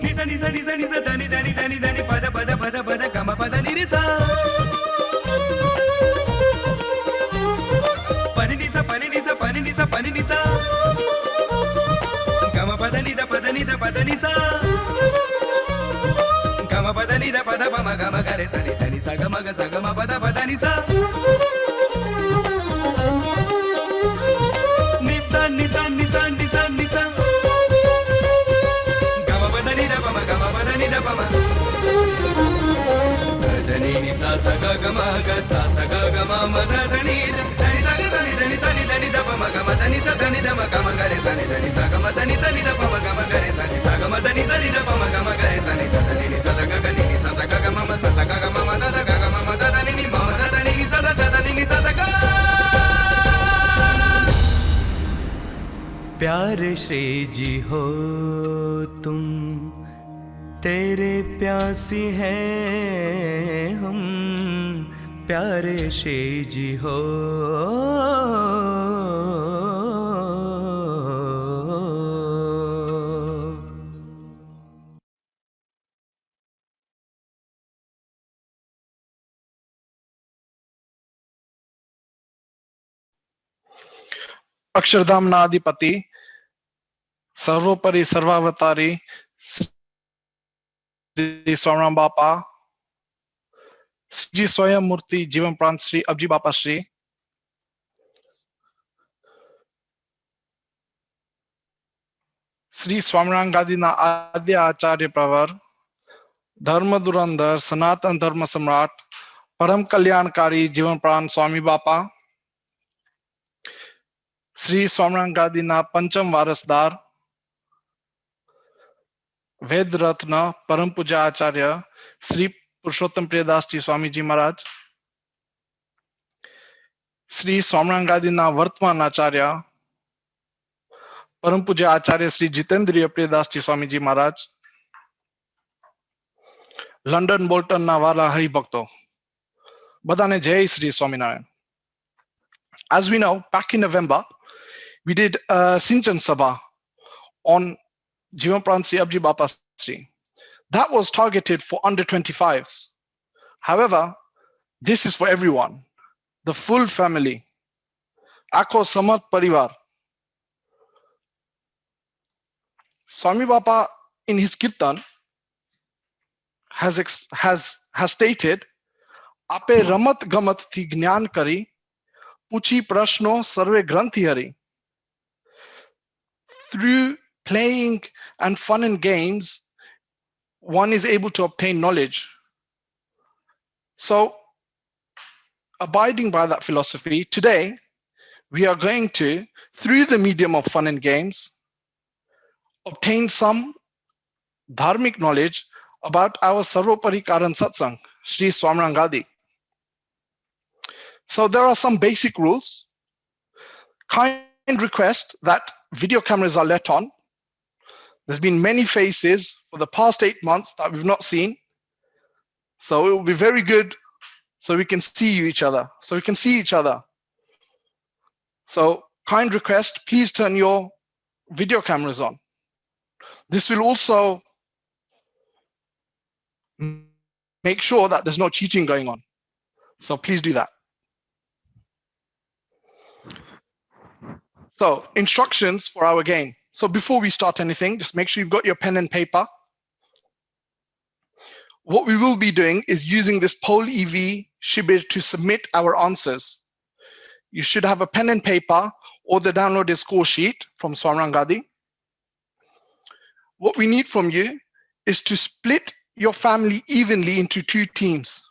nisa nisa nisa nisa dani dani dani dani pada pada pada pada gama pada nirisa pani nisa pani nisa pani nisa pani nisa gama pada nida pada nisa gama pada nida pada pama gama gare sani dani sa gama pada pada nisa nisa nisa nisa nisa nisa gama pada nida pama dani nisa sa gama mada dani dani sa dani dani dani dani da pama gama dani sa dani da gama gare sani dani sa gama dani sa ni da pama gama gare sani sa gama dani sa ni da pama gama gare sani dani ni sa ga ni sa gama ma sa gama ma da gama ma da dani ni ma da dani ni sa da dani ni sa ga प्यारे श्री जी हो तुम तेरे प्यासी हैं हम प्यारे श्री जी हो अक्षरधाम नाधिपति सर्वोपरि सर्वावतारी श्री स्वामीराम बापा जी स्वयं मूर्ति जीवन प्रांत श्री अबजी बापा श्री श्री स्वामीराम गादी ना आद्य आचार्य प्रवर धर्म धुरंधर सनातन धर्म सम्राट परम कल्याणकारी जीवन प्राण स्वामी बापा श्री स्वामीराम गादी ना पंचम वारसदार वेद रत्न परम पूज्य आचार्य श्री पुरुषोत्तम प्रियदास जी स्वामी जी महाराज श्री स्वामीराम गादी ना वर्तमान आचार्य परम पूज्य आचार्य श्री जितेंद्रिय प्रियदास जी स्वामी जी महाराज लंडन बोल्टन ना वाला हरि भक्तो बधाने जय Shri Swaminarayan. As we know, back in November, we did a Sinchan Sabha on Jeevan Pran Sri Abji Bapa Sri. That was targeted for under 25s. However, this is for everyone, the full family. Akho Samat Parivar. Swami Bapa in his Kirtan has stated, Ape Ramat Gamat Thi Gnan Kari, Puchi Prashno Sarve Granthi Hari. Through playing and fun and games, one is able to obtain knowledge. So, abiding by that philosophy, today we are going to, through the medium of fun and games, obtain some dharmic knowledge about our Sarvopari Karan Satsang, Sri Swamiran Gadi. So there are some basic rules. Kind request that video cameras are let on. There's been many faces for the past 8 months that we've not seen. So it will be very good so we can see each other. So kind request, please turn your video cameras on. This will also make sure that there's no cheating going on. So please do that. So instructions for our game. So before we start anything, just make sure you've got your pen and paper. What we will be doing is using this poll EV Shibir to submit our answers. You should have a pen and paper or the downloaded score sheet from Swamiran Gadi. What we need from you is to split your family evenly into 2 teams.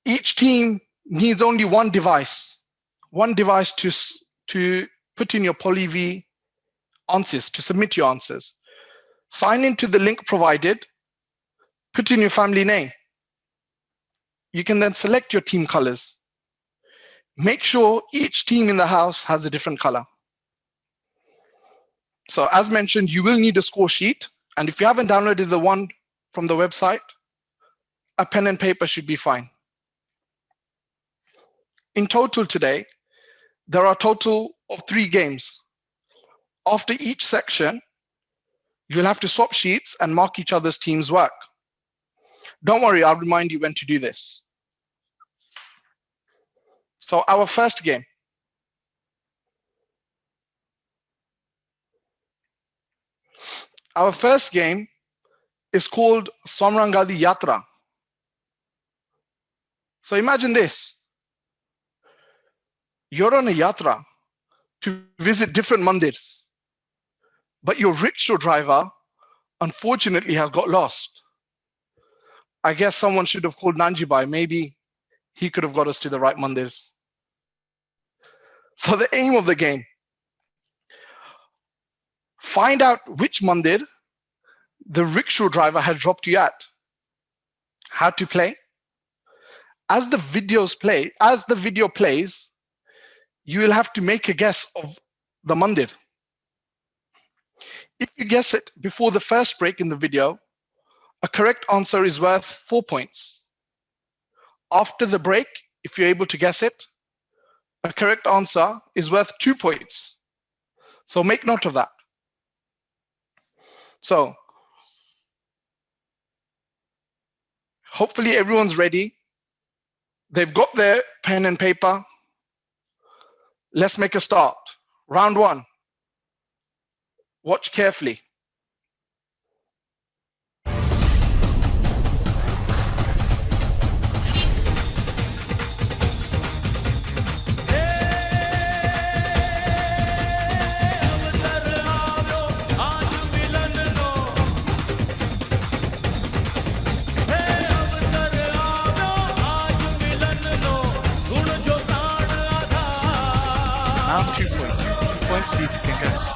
Each team needs only one device to put in your poll EV answers, to submit your answers. Sign into the link provided, put in your family name. You can then select your team colors. Make sure each team in the house has a different color. So as mentioned, you will need a score sheet. And if you haven't downloaded the one from the website, a pen and paper should be fine. In total today, there are a total of 3 games. After each section, You'll have to swap sheets and mark each other's team's work. Don't worry, I'll remind you when to do this. So our first game. Our first game is called Swamrangadi Yatra. So imagine this. You're on a yatra to visit different mandirs, but your rickshaw driver unfortunately has got lost. I guess someone should have called Nanjibai. Maybe he could have got us to the right mandirs. So the aim of the game, find out which mandir the rickshaw driver had dropped you at. How to play? As the video plays, you will have to make a guess of the mandir. If you guess it before the first break in the video, a correct answer is worth 4 points. After the break, if you're able to guess it, a correct answer is worth 2 points. So make note of that. So hopefully everyone's ready. They've got their pen and paper. Let's make a start. Round one. Watch carefully. Now 2 points. 2 points, see if you can guess.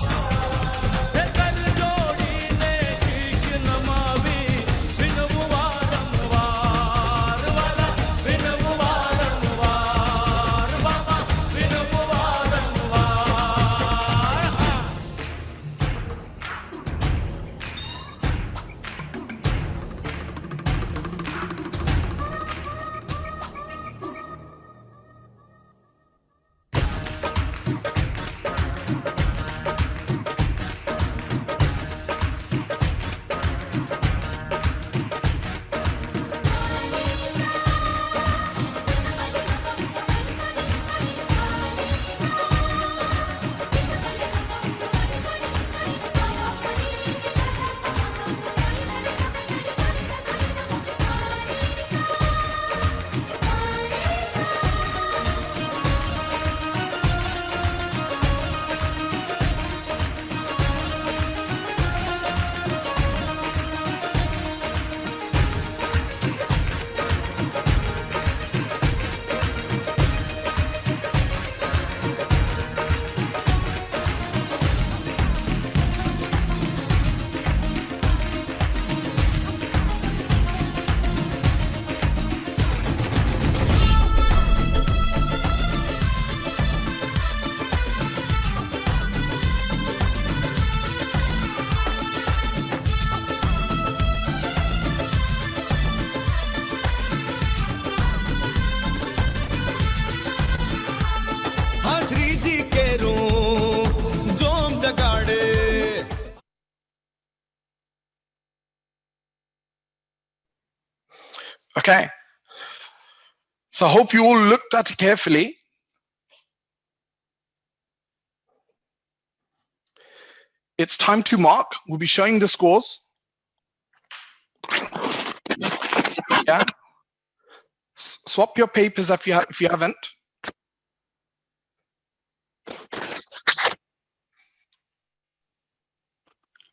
Okay. So I hope you all looked at it carefully. It's time to mark. We'll be showing the scores. Yeah. Swap your papers if you haven't.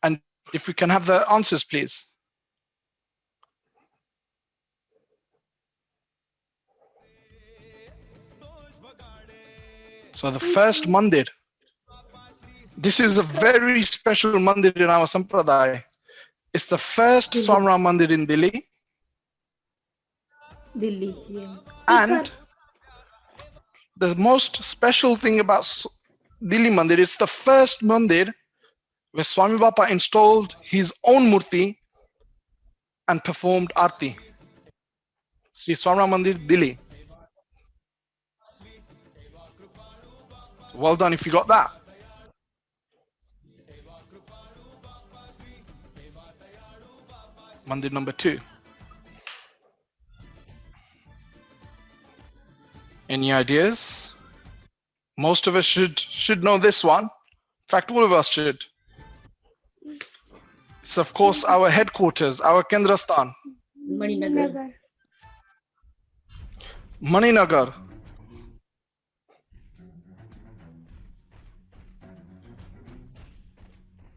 And if we can have the answers, please. So the first mandir. This is a very special mandir in our sampradaya. It's the first Swamra Mandir in Delhi. Yeah. And the most special thing about Delhi Mandir, it's the first mandir where Swami Bapa installed his own murti and performed arti. Sri Swamra Mandir, Delhi. Well done if you got that. Mandir number 2. Any ideas? Most of us should know this one. In fact, all of us should. It's of course our headquarters, our Kendrastan. Maninagar. Maninagar.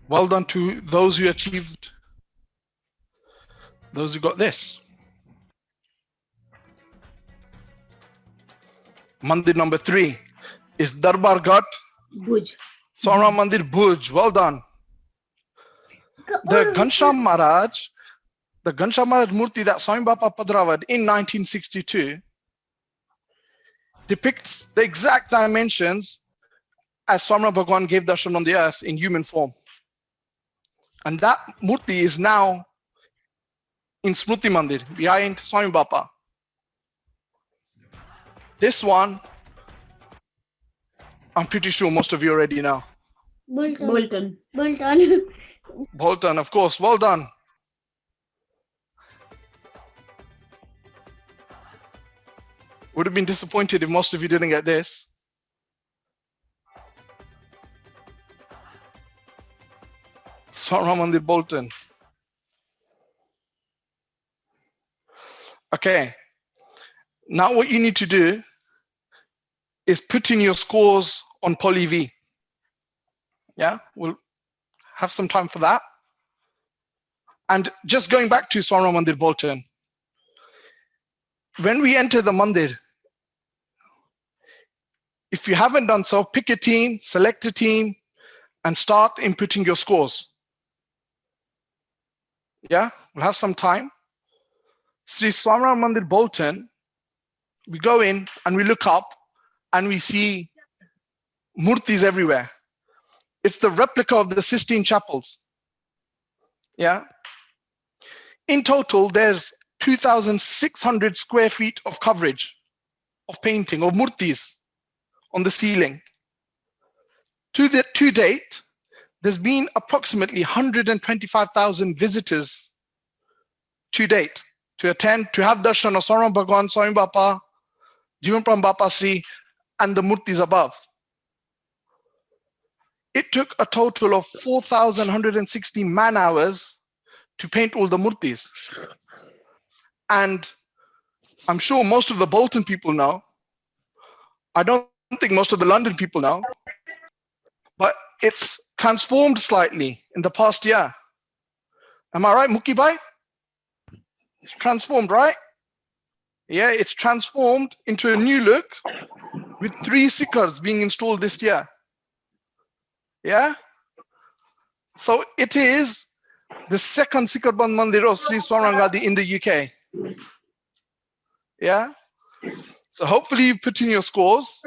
Well done to those who achieved, those who got this. Mandir number 3 is Darbar Ghat, Bhuj. Swarna Mandir, Bhuj. Well done. The Ghanshyam Maharaj Murti that Swami Bapa Padravad in 1962 depicts the exact dimensions as Swami Bhagwan gave darshan on the earth in human form. And that Murti is now in Smruti Mandir behind Swami Bapa. This one, I'm pretty sure most of you already know. Bolton. Bolton, of course. Well done. Would have been disappointed if most of you didn't get this. Swarna Mandir, Bolton. Okay. Now what you need to do is put in your scores on Poly V. Yeah, we'll have some time for that. And just going back to Swarna Mandir, Bolton. When we enter the Mandir, if you haven't done so, pick a team, select a team, and start inputting your scores. Yeah, we'll have some time. Sri Swarna Mandir, Bolton, we go in and we look up and we see murtis everywhere. It's the replica of the Sistine Chapels. Yeah. In total, there's 2,600 square feet of coverage of painting of murtis on the ceiling. To date, there's been approximately 125,000 visitors to date to attend, to have darshan of Swarna Bhagwan, Swami Bapa, Jeevan Bapa Sri, and the murtis above. It took a total of 4,160 man hours to paint all the murtis. And I'm sure most of the Bolton people know. I don't think most of the London people know, but it's transformed slightly in the past year. Am I right, Muki Bhai? It's transformed, right? Yeah, it's transformed into a new look with 3 sikars being installed this year. Yeah? So it is the second Sikarband Mandir of Sri Swarnangadi in the UK. Yeah? So hopefully you put in your scores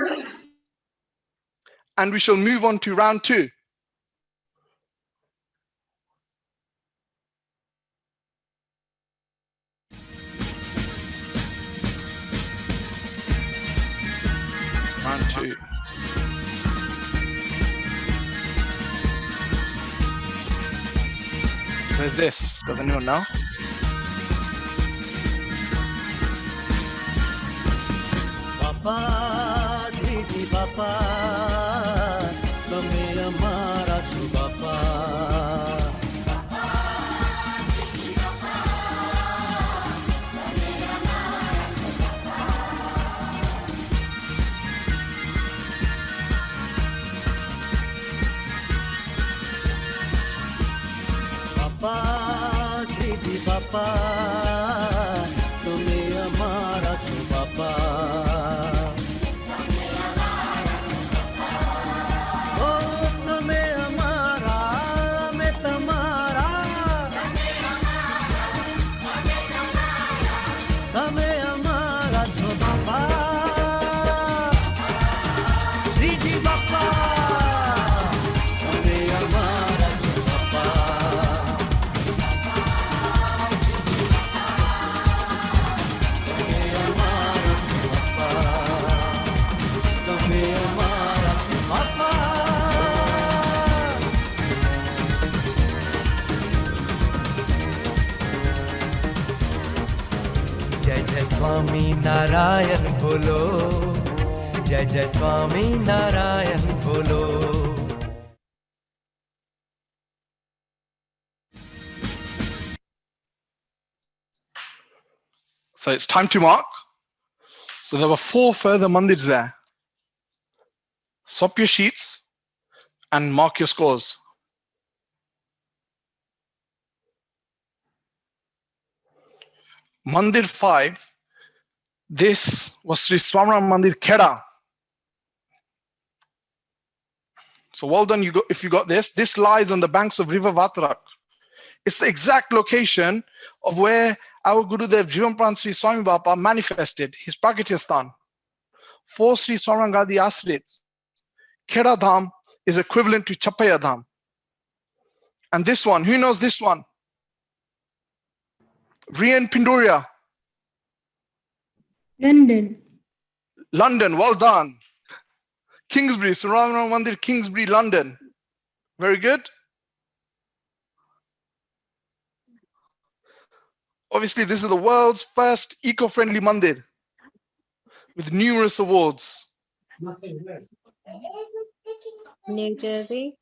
and we shall move on to round 2. Round 2. Where's this? Does anyone know? Bapa, Didi Bapa, Tame Amara Chu Bapa. Bapa, Didi Bapa, Tame Amara Chu Bapa. Swami Narayan बोलो, जय जय स्वामी नारायण बोलो. So it's time to mark. So there were 4 further mandirs there. Swap your sheets and mark your scores. Mandir 5, this was Sri Swaminarayan Mandir Kheda. So well done, if you got this. This lies on the banks of River Vatrak. It's the exact location of where our Gurudev Jeevan Sri Swami Bapa manifested his Pragatya. 4 Sri Swaminarayan Gadi Asrits. Kheda Dham is equivalent to Chapaya Dham. And this one, who knows this one? Rian Pindoria. London. London, well done. Kingsbury, Swaminarayan Mandir, Kingsbury, London. Very good. Obviously, this is the world's first eco-friendly mandir with numerous awards. New Jersey.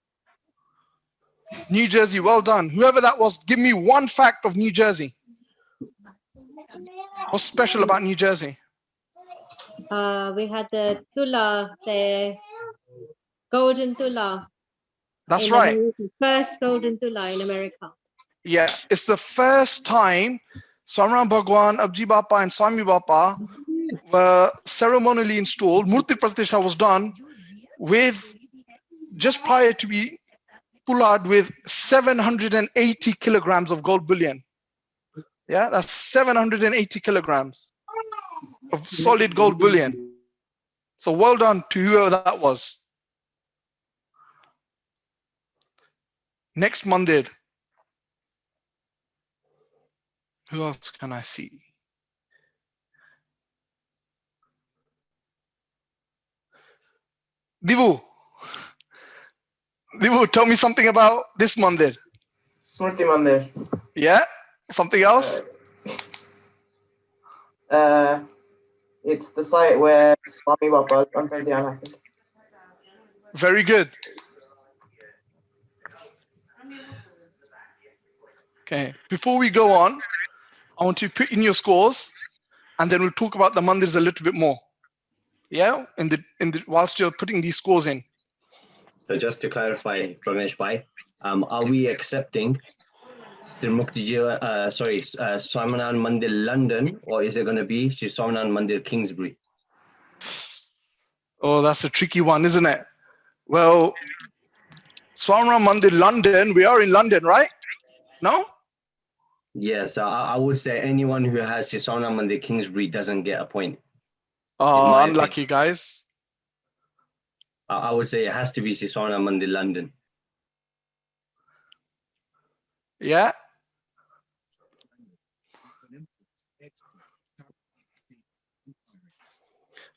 New Jersey, well done. Whoever that was, give me one fact of New Jersey. What's special about New Jersey? We had the Tula, the golden Tula. That's in right. America. First golden Tula in America. Yeah, it's the first time Swaminarayan Bhagwan, Abji Bapa and Swami Bapa were ceremonially installed. Murti Pratishtha was done with, just prior to be pulled with 780 kilograms of gold bullion. Yeah, that's 780 kilograms of solid gold bullion. So well done to whoever that was. Next mandir. Who else can I see? Divu. Divu, tell me something about this mandir. Smriti Mandir. Yeah? Something else? It's the site where Swami Bapa's Antardiyan happened. Very good. Okay, before we go on, I want you to put in your scores and then we'll talk about the mandirs a little bit more. Yeah, whilst you're putting these scores in. So just to clarify, Ramesh Bhai, are we accepting Swaminarayan Mandir London, or is it going to be Sri Swaminarayan Mandir Kingsbury? Oh, that's a tricky one, isn't it? Well, Swaminarayan Mandir London, we are in London, right? No? Yes, I would say anyone who has Sri Swaminarayan Mandir Kingsbury doesn't get a point. Oh, unlucky guys. I would say it has to be Sri Swaminarayan Mandir London. Yeah.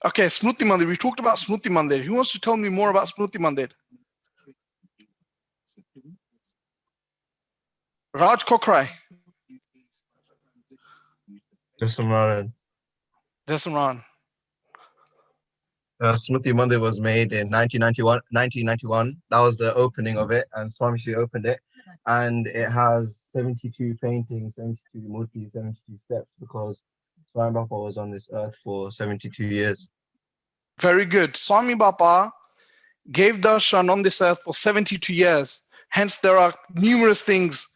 Okay, Smriti Mandir. We talked about Smriti Mandir. Who wants to tell me more about Smriti Mandir? Raj Kokrai. Jasmine. Smriti Mandir was made in 1991. That was the opening of it, and Swami Shri opened it. And it has 72 paintings, 72 murtis, 72 steps, because Swami Bapa was on this earth for 72 years. Very good. Swami Bapa gave darshan on this earth for 72 years. Hence, there are numerous things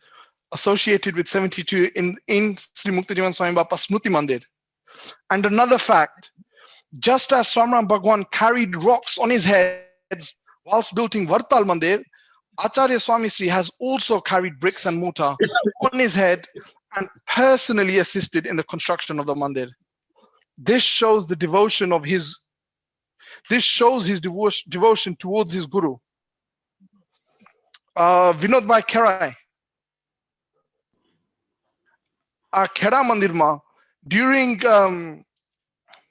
associated with 72 in Sri Muktajivan Swami Bapa Smriti Mandir. And another fact, just as Swaminarayan Bhagwan carried rocks on his heads whilst building Vartal Mandir, Acharya Swami Sri has also carried bricks and mortar on his head and personally assisted in the construction of the mandir. This shows the devotion of his, devotion towards his guru. Vinod Bhai Kerai. Kheda Mandir ma, during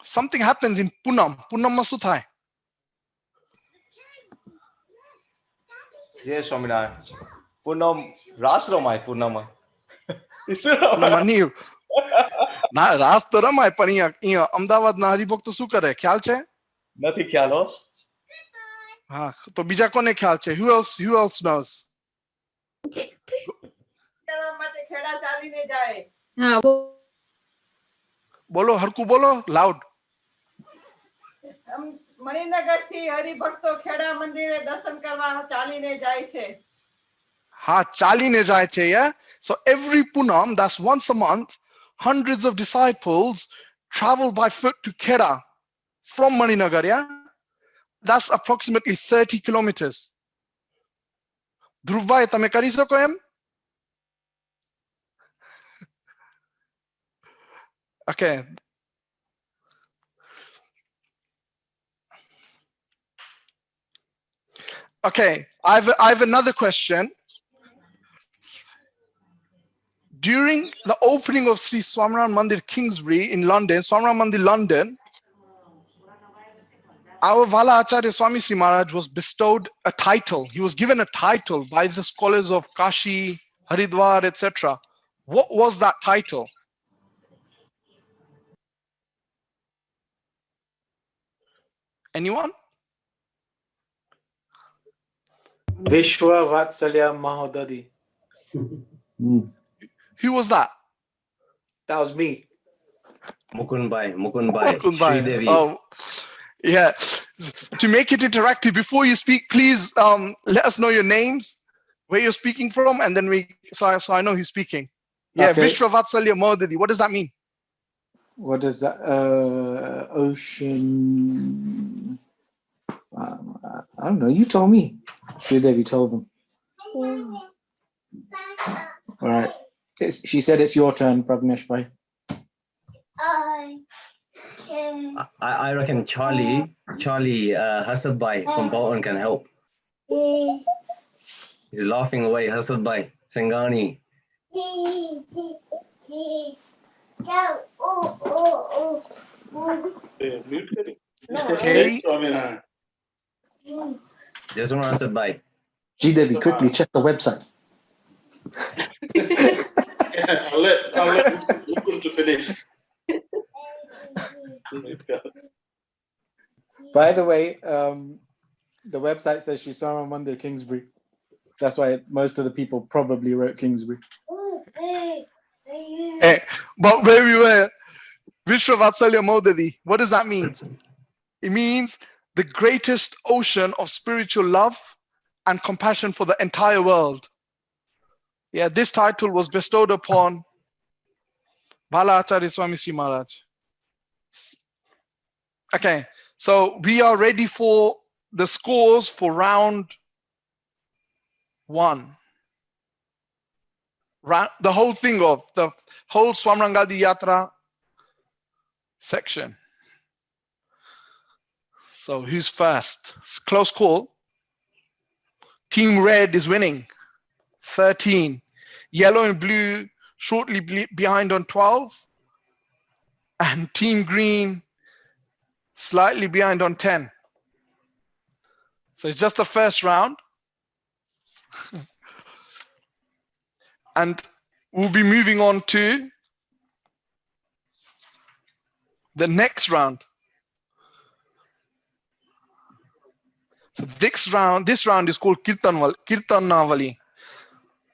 something happens in Punam masu thai. Yes, Swaminarayan. Punam Rasramai Punama. Punam ના રાસ તો રમાય પણ અહીંયા અમદાવાદના હરિભક્તો શું કરે ખ્યાલ છે? નથી ખ્યાલ હો. હા તો બીજા કોને ખ્યાલ છે? Who else knows? માટે ખેડા ચાલીને જાય. હા બોલો હરકુ બોલો લાઉડ. મણિનગર થી હરિભક્તો ખેડા મંદિરે દર્શન કરવા ચાલીને જાય છે. હા ચાલીને જાય છે. Yeah, so every Punam, that's once a month, hundreds of disciples travel by foot to Kheda from Maninagar. Yeah, that's approximately 30 kilometers. Dhruvbhai, તમે કરી શકો એમ? Okay. Okay, I have another question. During the opening of Sri Swaminarayan Mandir Kingsbury in London, Swaminarayan Mandir London, our Vala Acharya Swami Sri Maharaj was bestowed a title. He was given a title by the scholars of Kashi, Haridwar, etc. What was that title? Anyone? વિશ્વ વાત્સલ્ય મહોદધિ. Who was that? That was me. Mukundbai, Mukundbai. Sridevi. Oh, yeah. To make it interactive, before you speak, please let us know your names, where you're speaking from, and then so I know who's speaking. Yeah, Okay. Vishwa Vatsalya Modadi. What does that mean? What is that? Ocean. I don't know. You told me. Sridevi told them. All right. She said it's your turn, Pragnesh Bhai. I reckon Charlie Hasadbai from Bolton can help. He's laughing away. Hasadbai, Singani. Okay. Just one Hasadbai. Sridevi, quickly check the website. I'll let Mukund to finish. By the way, the website says Sriswaminarayan Mandir Kingsbury. That's why most of the people probably wrote Kingsbury. Hey, but where we were, Vishwa Vatsalya Modadi, what does that mean? It means the greatest ocean of spiritual love and compassion for the entire world. Yeah, this title was bestowed upon Bala Acharya Swami Sri Maharaj. Okay, so we are ready for the scores for round one. The whole thing of the whole Swamrangadi Yatra section. So who's first? It's close call. Team red is winning, 13. Yellow and blue shortly behind on 12. And team green slightly behind on 10. So it's just the first round. And we'll be moving on to the next round. So this round is called Kirtanavali.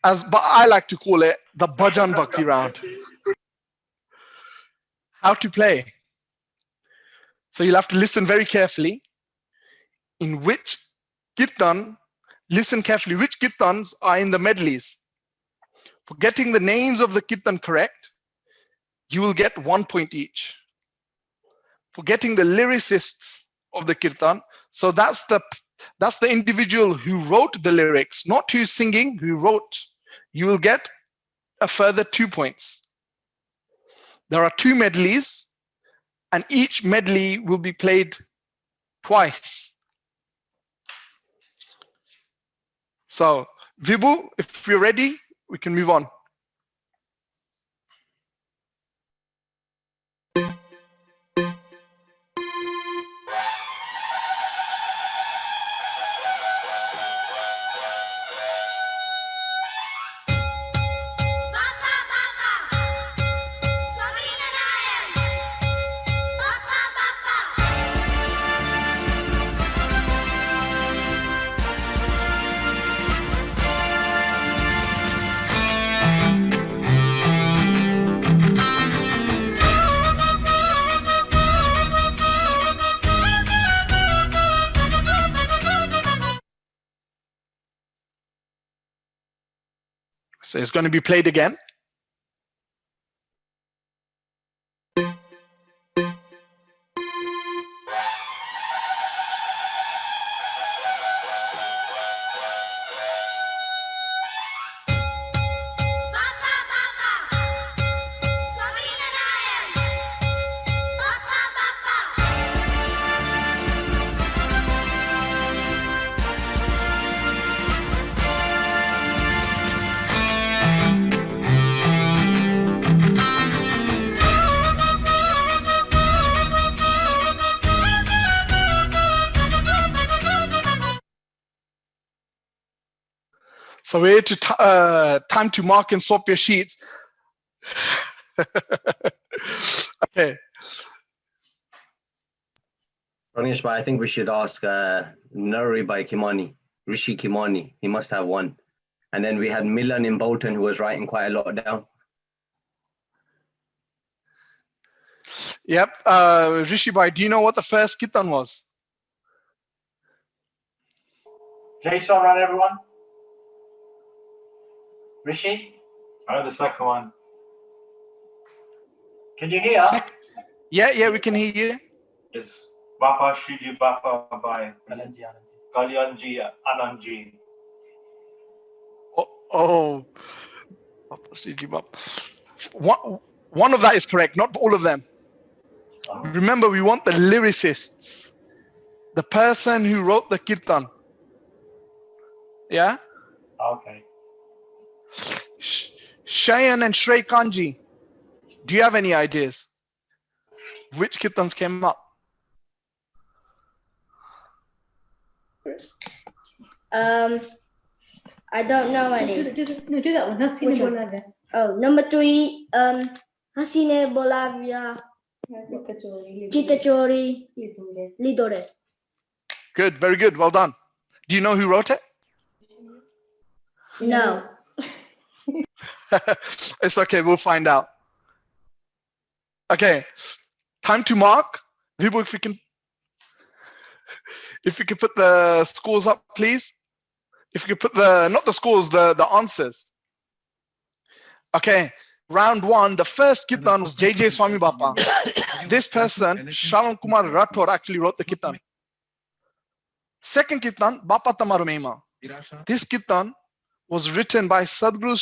But I like to call it the Bhajan Bhakti round. How to play? So you'll have to listen very carefully. In which kirtan, listen carefully, which kirtans are in the medleys. For getting the names of the kirtan correct, you will get 1 point each. For getting the lyricists of the kirtan, so that's the individual who wrote the lyrics, not who's singing, who wrote, you will get a further 2 points. There are 2 medleys, and each medley will be played twice. So, Vibhu, if you're ready, we can move on. So it's going to be played again. So we're time to mark and swap your sheets. Okay. Ranish, but I think we should ask Nuri by Kimani, Rishi Kimani. He must have one. And then we had Milan in Bolton, who was writing quite a lot down. Yep. Rishi Bhai, do you know what the first kirtan was? Jai Shri everyone. Rishi? I know the second one. Can you hear? Yeah, we can hear you. It's Bapa Shriji Bapa by Kalyanji Anandji. Oh. One of that is correct, not all of them. Remember, we want the lyricists, the person who wrote the kirtan. Yeah? Okay. Shayan and Shrey Kanji, do you have any ideas? Which kirtans came up? I don't know any. Do that one. Hasine Bolavia. Oh, number 3, Hasine Bolavia, Chita Chori, Lidore. Good, very good, well done. Do you know who wrote it? No. It's okay, we'll find out. Okay, time to mark. Vibu, if you can put the scores up, please. If you could put not the scores, the answers. Okay, round 1, the first kirtan was J.J. Swami Bapa. This person, Shravan Kumar Rathore, actually wrote the kirtan. Second kirtan, Bapa Tamaru Mehima. This kirtan was written by Sadguru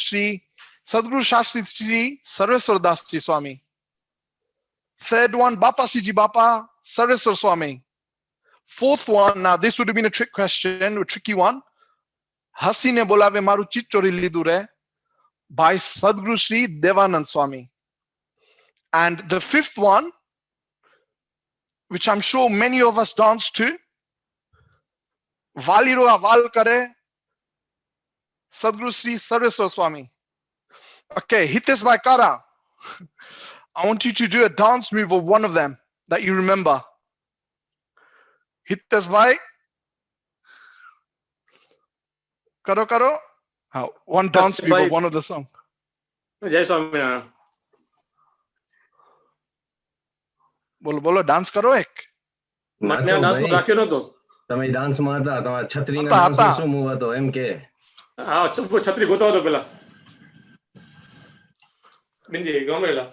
Shastri Sri Sarveswar Das Ji Swami. Third one, Bapa Siji Bapa Sarveswar Swami. Fourth one, now this would have been a trick question, a tricky one. Hasine Bolave Maru Chittori Lidure by Sadguru Sri Devanand Swami. And the fifth one, which I'm sure many of us dance to, Valiro Aval Kare Sadguru Sri Sarveswar Swami. Okay, Hitesh by Kara. I want you to do a dance move of one of them that you remember. Hitesh by Karo Karo. One dance move of one of the song. Jai Swaminarayan. बोलो dance करो एक मैंने dance में राख्यो न तो તમે dance મારતા તમારા છત્રીના ડાન્સ માં શું મૂવ હતો એમ કે હા છત્રી ગોતો હતો પેલા bindi ગમેલા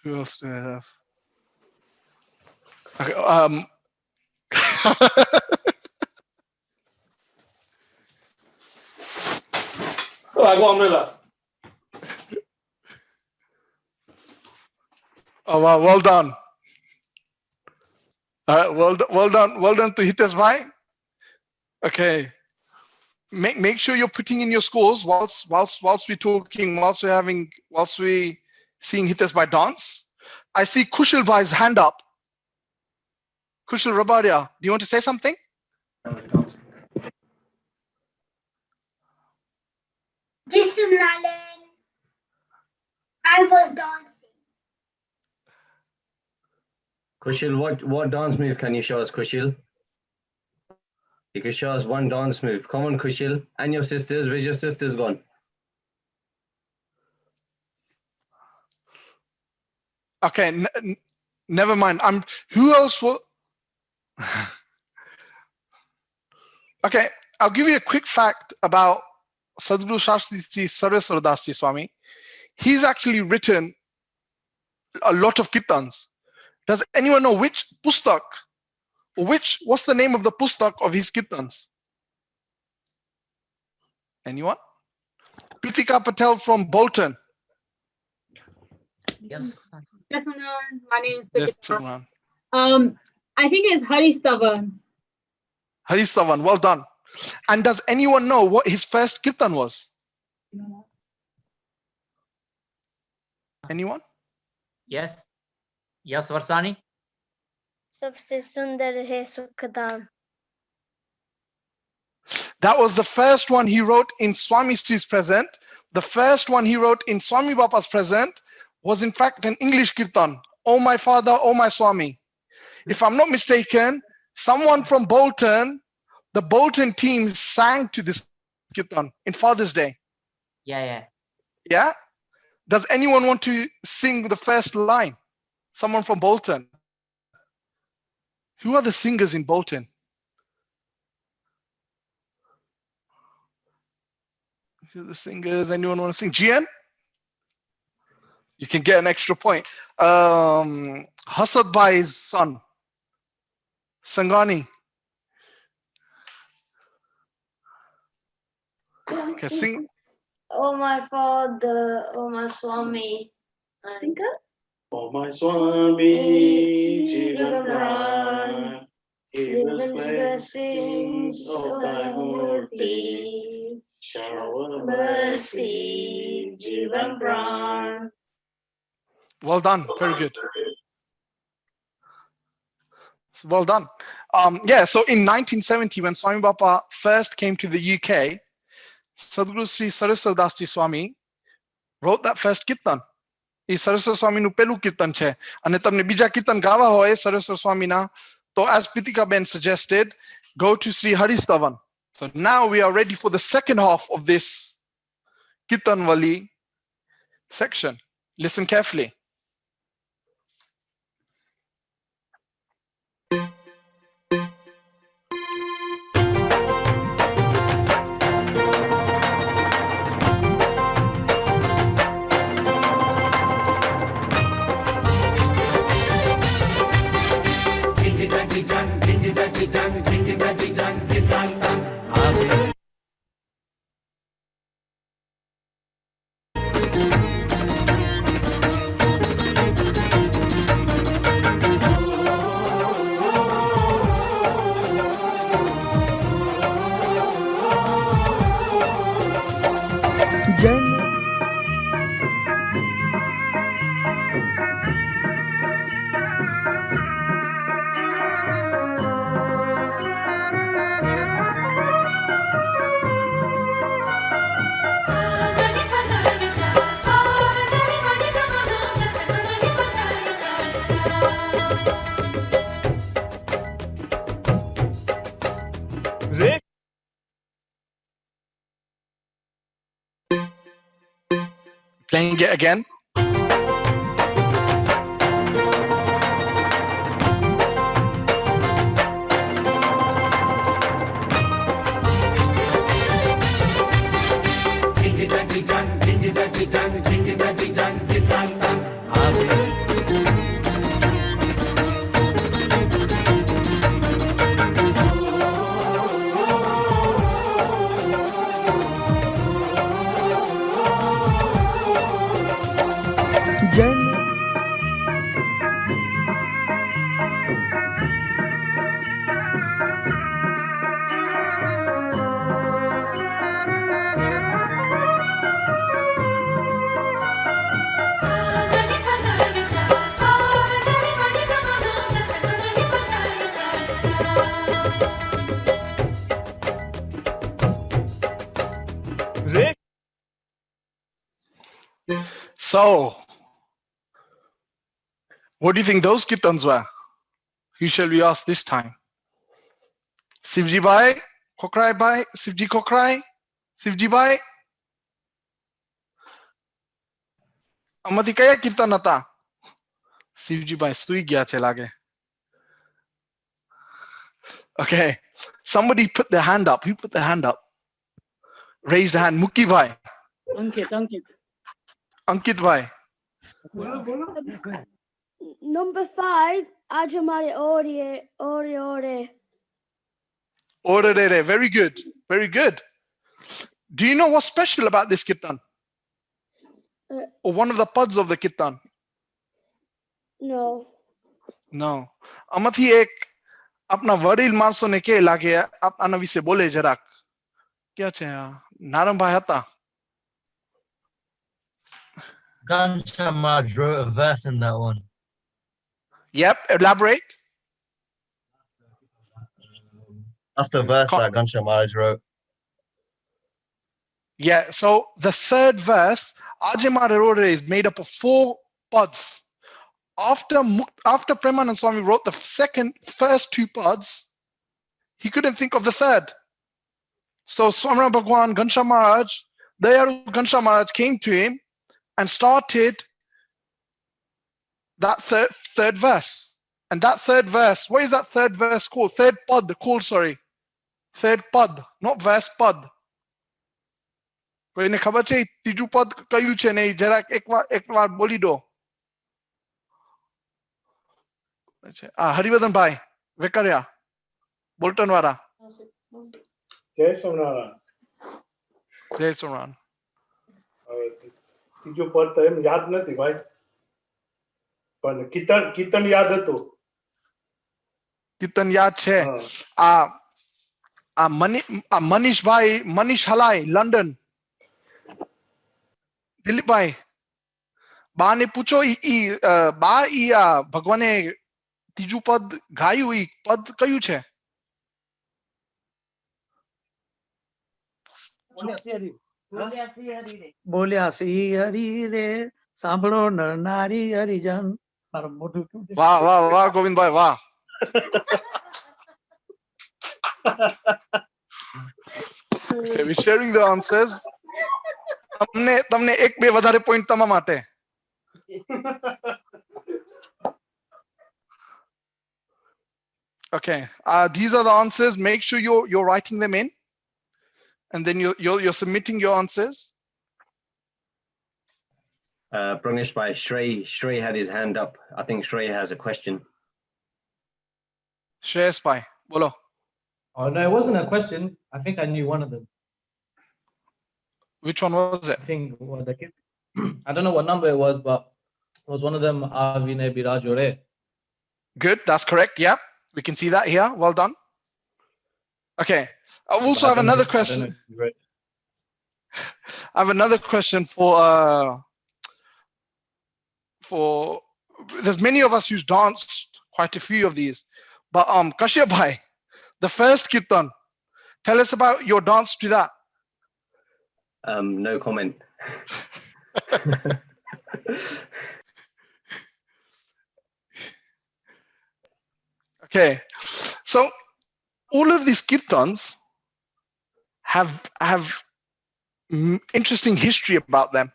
Who else do I have? Okay, I go umbrella. Oh wow, well done. Well done to Hitesh Bhai. Okay. Make sure you're putting in your scores whilst we're talking, whilst we seeing Hitesh Bhai dance. I see Kushal Bhai's hand up. Kushal Rabadia, do you want to say something? Jason Allen, I was dancing. Kushil, what dance move can you show us, Kushil? You can show us one dance move. Come on, Kushil. And your sisters. Where's your sisters gone? Okay, never mind. Who else will? Okay, I'll give you a quick fact about Sadhguru Shastri Saraswar Das Ji Swami. He's actually written a lot of kirtans. Does anyone know which pustak, what's the name of the pustak of his kirtans? Anyone? Pritika Patel from Bolton. Yes, my name is Yes, Pritika. Imran. I think it's Hari Stavan. Hari Savan, well done. And does anyone know what his first kirtan was? Anyone? Yes. Yes, Varsani. सबसे सुंदर है सुखदाम. That was the first one he wrote in Swami Sri's present. The first one he wrote in Swami Bapa's present was in fact an English kirtan. Oh my father, oh my Swami. If I'm not mistaken, someone from Bolton, the Bolton team sang to this kirtan in Father's Day. Yeah. Yeah? Does anyone want to sing the first line? Someone from Bolton. Who are the singers in Bolton? Who are the singers? Anyone want to sing? Jeevan? You can get an extra point. Hasad Bhai's son. Sangani. Okay, sing. Oh my father, oh my Swami. Oh my Swami, Jeevan, give us blessings of thy murti. Shower mercy, Jeevan. Well done. Very good. Well done. Yeah, so in 1970, when Swami Bapa first came to the UK, Sadhguru Sri Saraswar Das Ji Swami wrote that first kirtan. E Saraswar Swami nu pelu kirtan che. Ane tamne bija kirtan gawa hoye Saraswar Swami na, to as Pritika Ben suggested, go to Sri Haristavan. So now we are ready for the second half of this Kirtan Wali section. Listen carefully. Playing it again. So, what do you think those kirtans were? Who shall we ask this time? Sivji Bhai, Kokrai Bhai, Sivji Kokrai, Sivji Bhai. Amati kaya kirtan ata? Sivji Bhai sui gya che lage. Okay. Somebody put their hand up. Who put their hand up? Raised a hand. Muki bhai. Ankit. Ankit bhai. Number 5, Ajamari Ore. Orere. Very good. Very good. Do you know what's special about this kirtan? Or one of the pads of the kirtan? No. No. Amathi ek apna vadil marso ne ke lage apna vise bole jarak. Kya chhe? Naram bhai hata. Ghanshyam Maharaj wrote a verse in that one. Yep. Elaborate. That's the verse that Ghanshyam Maharaj wrote. Yeah. So the third verse, Ajamari Ore, is made up of 4 pads. After Premanand Swami wrote the first 2 pads, he couldn't think of the third. So Swami Bhagwan, Ghanshyam Maharaj, Dayaru Ghanshyam Maharaj came to him and started that third verse. And that third verse, what is that third verse called? Third pad called, sorry. Third pad, not verse pad. કોઈને ખબર છે ત્રીજું પદ કયું છે ને જરાક એકવાર બોલી દો. હરિવર્ધન ભાઈ વેકરિયા બોલ્ટન વાળા. જય સોમનારાયણ. જય સોમનારાયણ. ત્રીજું પદ તો એમ યાદ નથી ભાઈ, પણ કીર્તન યાદ હતું. કીર્તન યાદ છે. મનીષ ભાઈ, મનીષ હલાઈ, લંડન. દિલીપ ભાઈ, બા ને પૂછો બા ભગવાને ત્રીજું પદ ગાયું, ઈ પદ કયું છે? બોલ્યા સી હરી રે સાંભળો નર નારી હરિજન. વાહ વાહ વાહ ગોવિંદભાઈ વાહ. Okay, we're sharing the answers. તમને 1-2 વધારે પોઈન્ટ તમારા માટે. Okay, these are the answers. Make sure you're writing them in, and then you're submitting your answers. Prangesh bhai, Shrey had his hand up. I think Shrey has a question. Shreyas bhai, bolo. Oh no, it wasn't a question. I think I knew one of them. Which one was it? I think I don't know what number it was, but it was one of them. Avine Birajore. Good, that's correct. Yeah, we can see that here. Well done. Okay, I also have another question. I have another question for there's many of us who's danced quite a few of these, but Kashyap bhai, the first kirtan, tell us about your dance to that. No comment. Okay, so all of these kirtans have interesting history about them.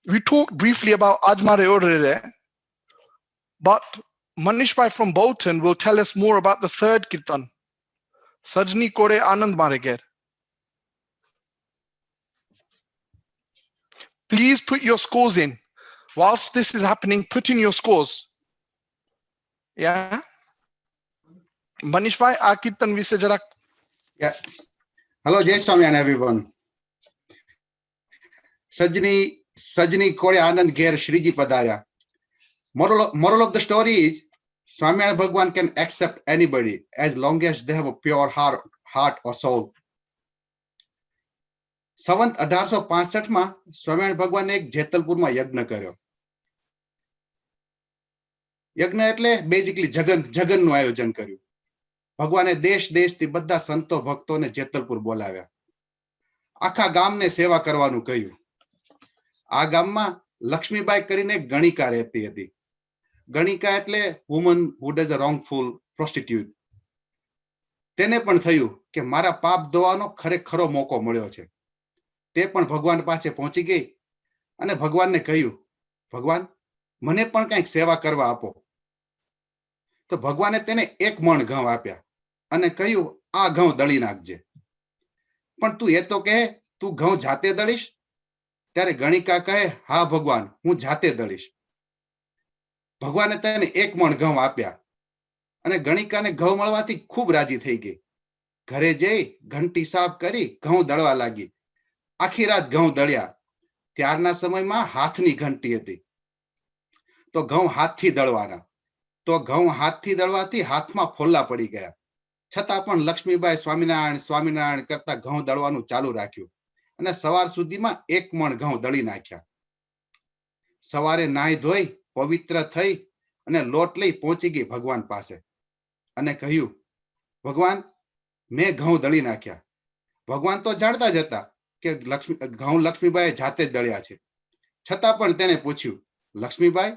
We talked briefly about Ajamari Ore, but Manish bhai from Bolton will tell us more about the third kirtan, Sajni Kore Anand Mareger. Please put your scores in. Whilst this is happening, put in your scores. Yeah? Manish bhai, aa kirtan vise jarak. Yeah. Hello, Jai Swami and everyone. Sajni Kore Anand Gher Shriji Padarya. Moral of the story is Swami and Bhagwan can accept anybody as long as they have a pure heart or soul. સંવંત 1865 માં સ્વામિનારાયણ ભગવાને એક જેતલપુરમાં યજ્ઞ કર્યો. યજ્ઞ એટલે basically જગનનું આયોજન કર્યું. ભગવાને દેશથી બધા સંતો ભક્તોને જેતલપુર બોલાવ્યા. આખા ગામને સેવા કરવાનું કહ્યું. આ ગામમાં લક્ષ્મીબાઈ કરીને એક ગણિકા રહેતી હતી. ગણિકા એટલે વુમન હુ ડઝ અ રોંગફુલ પ્રોસ્ટિટ્યુટ. તેને પણ થયું કે મારા પાપ ધોવાનો ખરેખરો મોકો મળ્યો છે. તે પણ ભગવાન પાસે પહોંચી ગઈ અને ભગવાનને કહ્યું, ભગવાન મને પણ કંઈક સેવા કરવા આપો. તો ભગવાને તેને 1 મણ ઘઉં આપ્યા અને કહ્યું, આ ઘઉં દળી નાખજે. પણ તું એ તો કહે, તું ઘઉં જાતે દળીશ? ત્યારે ગણિકા કહે, હા ભગવાન, હું જાતે દળીશ. ભગવાને તેને 1 મણ ઘઉં આપ્યા અને ગણિકાને ઘઉં મળવાથી ખૂબ રાજી થઈ ગઈ. ઘરે જઈ ઘંટી સાફ કરી ઘઉં દળવા લાગી. આખી રાત ઘઉં દળ્યા. ત્યારના સમયમાં હાથની ઘંટી હતી, તો ઘઉં હાથથી દળવાના. તો ઘઉં હાથથી દળવાથી હાથમાં ફોલ્લા પડી ગયા. છતાં પણ લક્ષ્મીબાઈ સ્વામિનારાયણ સ્વામિનારાયણ કરતા ઘઉં દળવાનું ચાલુ રાખ્યું અને સવાર સુધીમાં 1 મણ ઘઉં દળી નાખ્યા. સવારે નાહી ધોઈ પવિત્ર થઈ અને લોટ લઈ પહોંચી ગઈ ભગવાન પાસે અને કહ્યું, ભગવાન, મેં ઘઉં દળી નાખ્યા. ભગવાન તો જાણતા જ હતા કે ઘઉં લક્ષ્મીબાઈએ જાતે જ દળ્યા છે. છતાં પણ તેને પૂછ્યું, લક્ષ્મીબાઈ,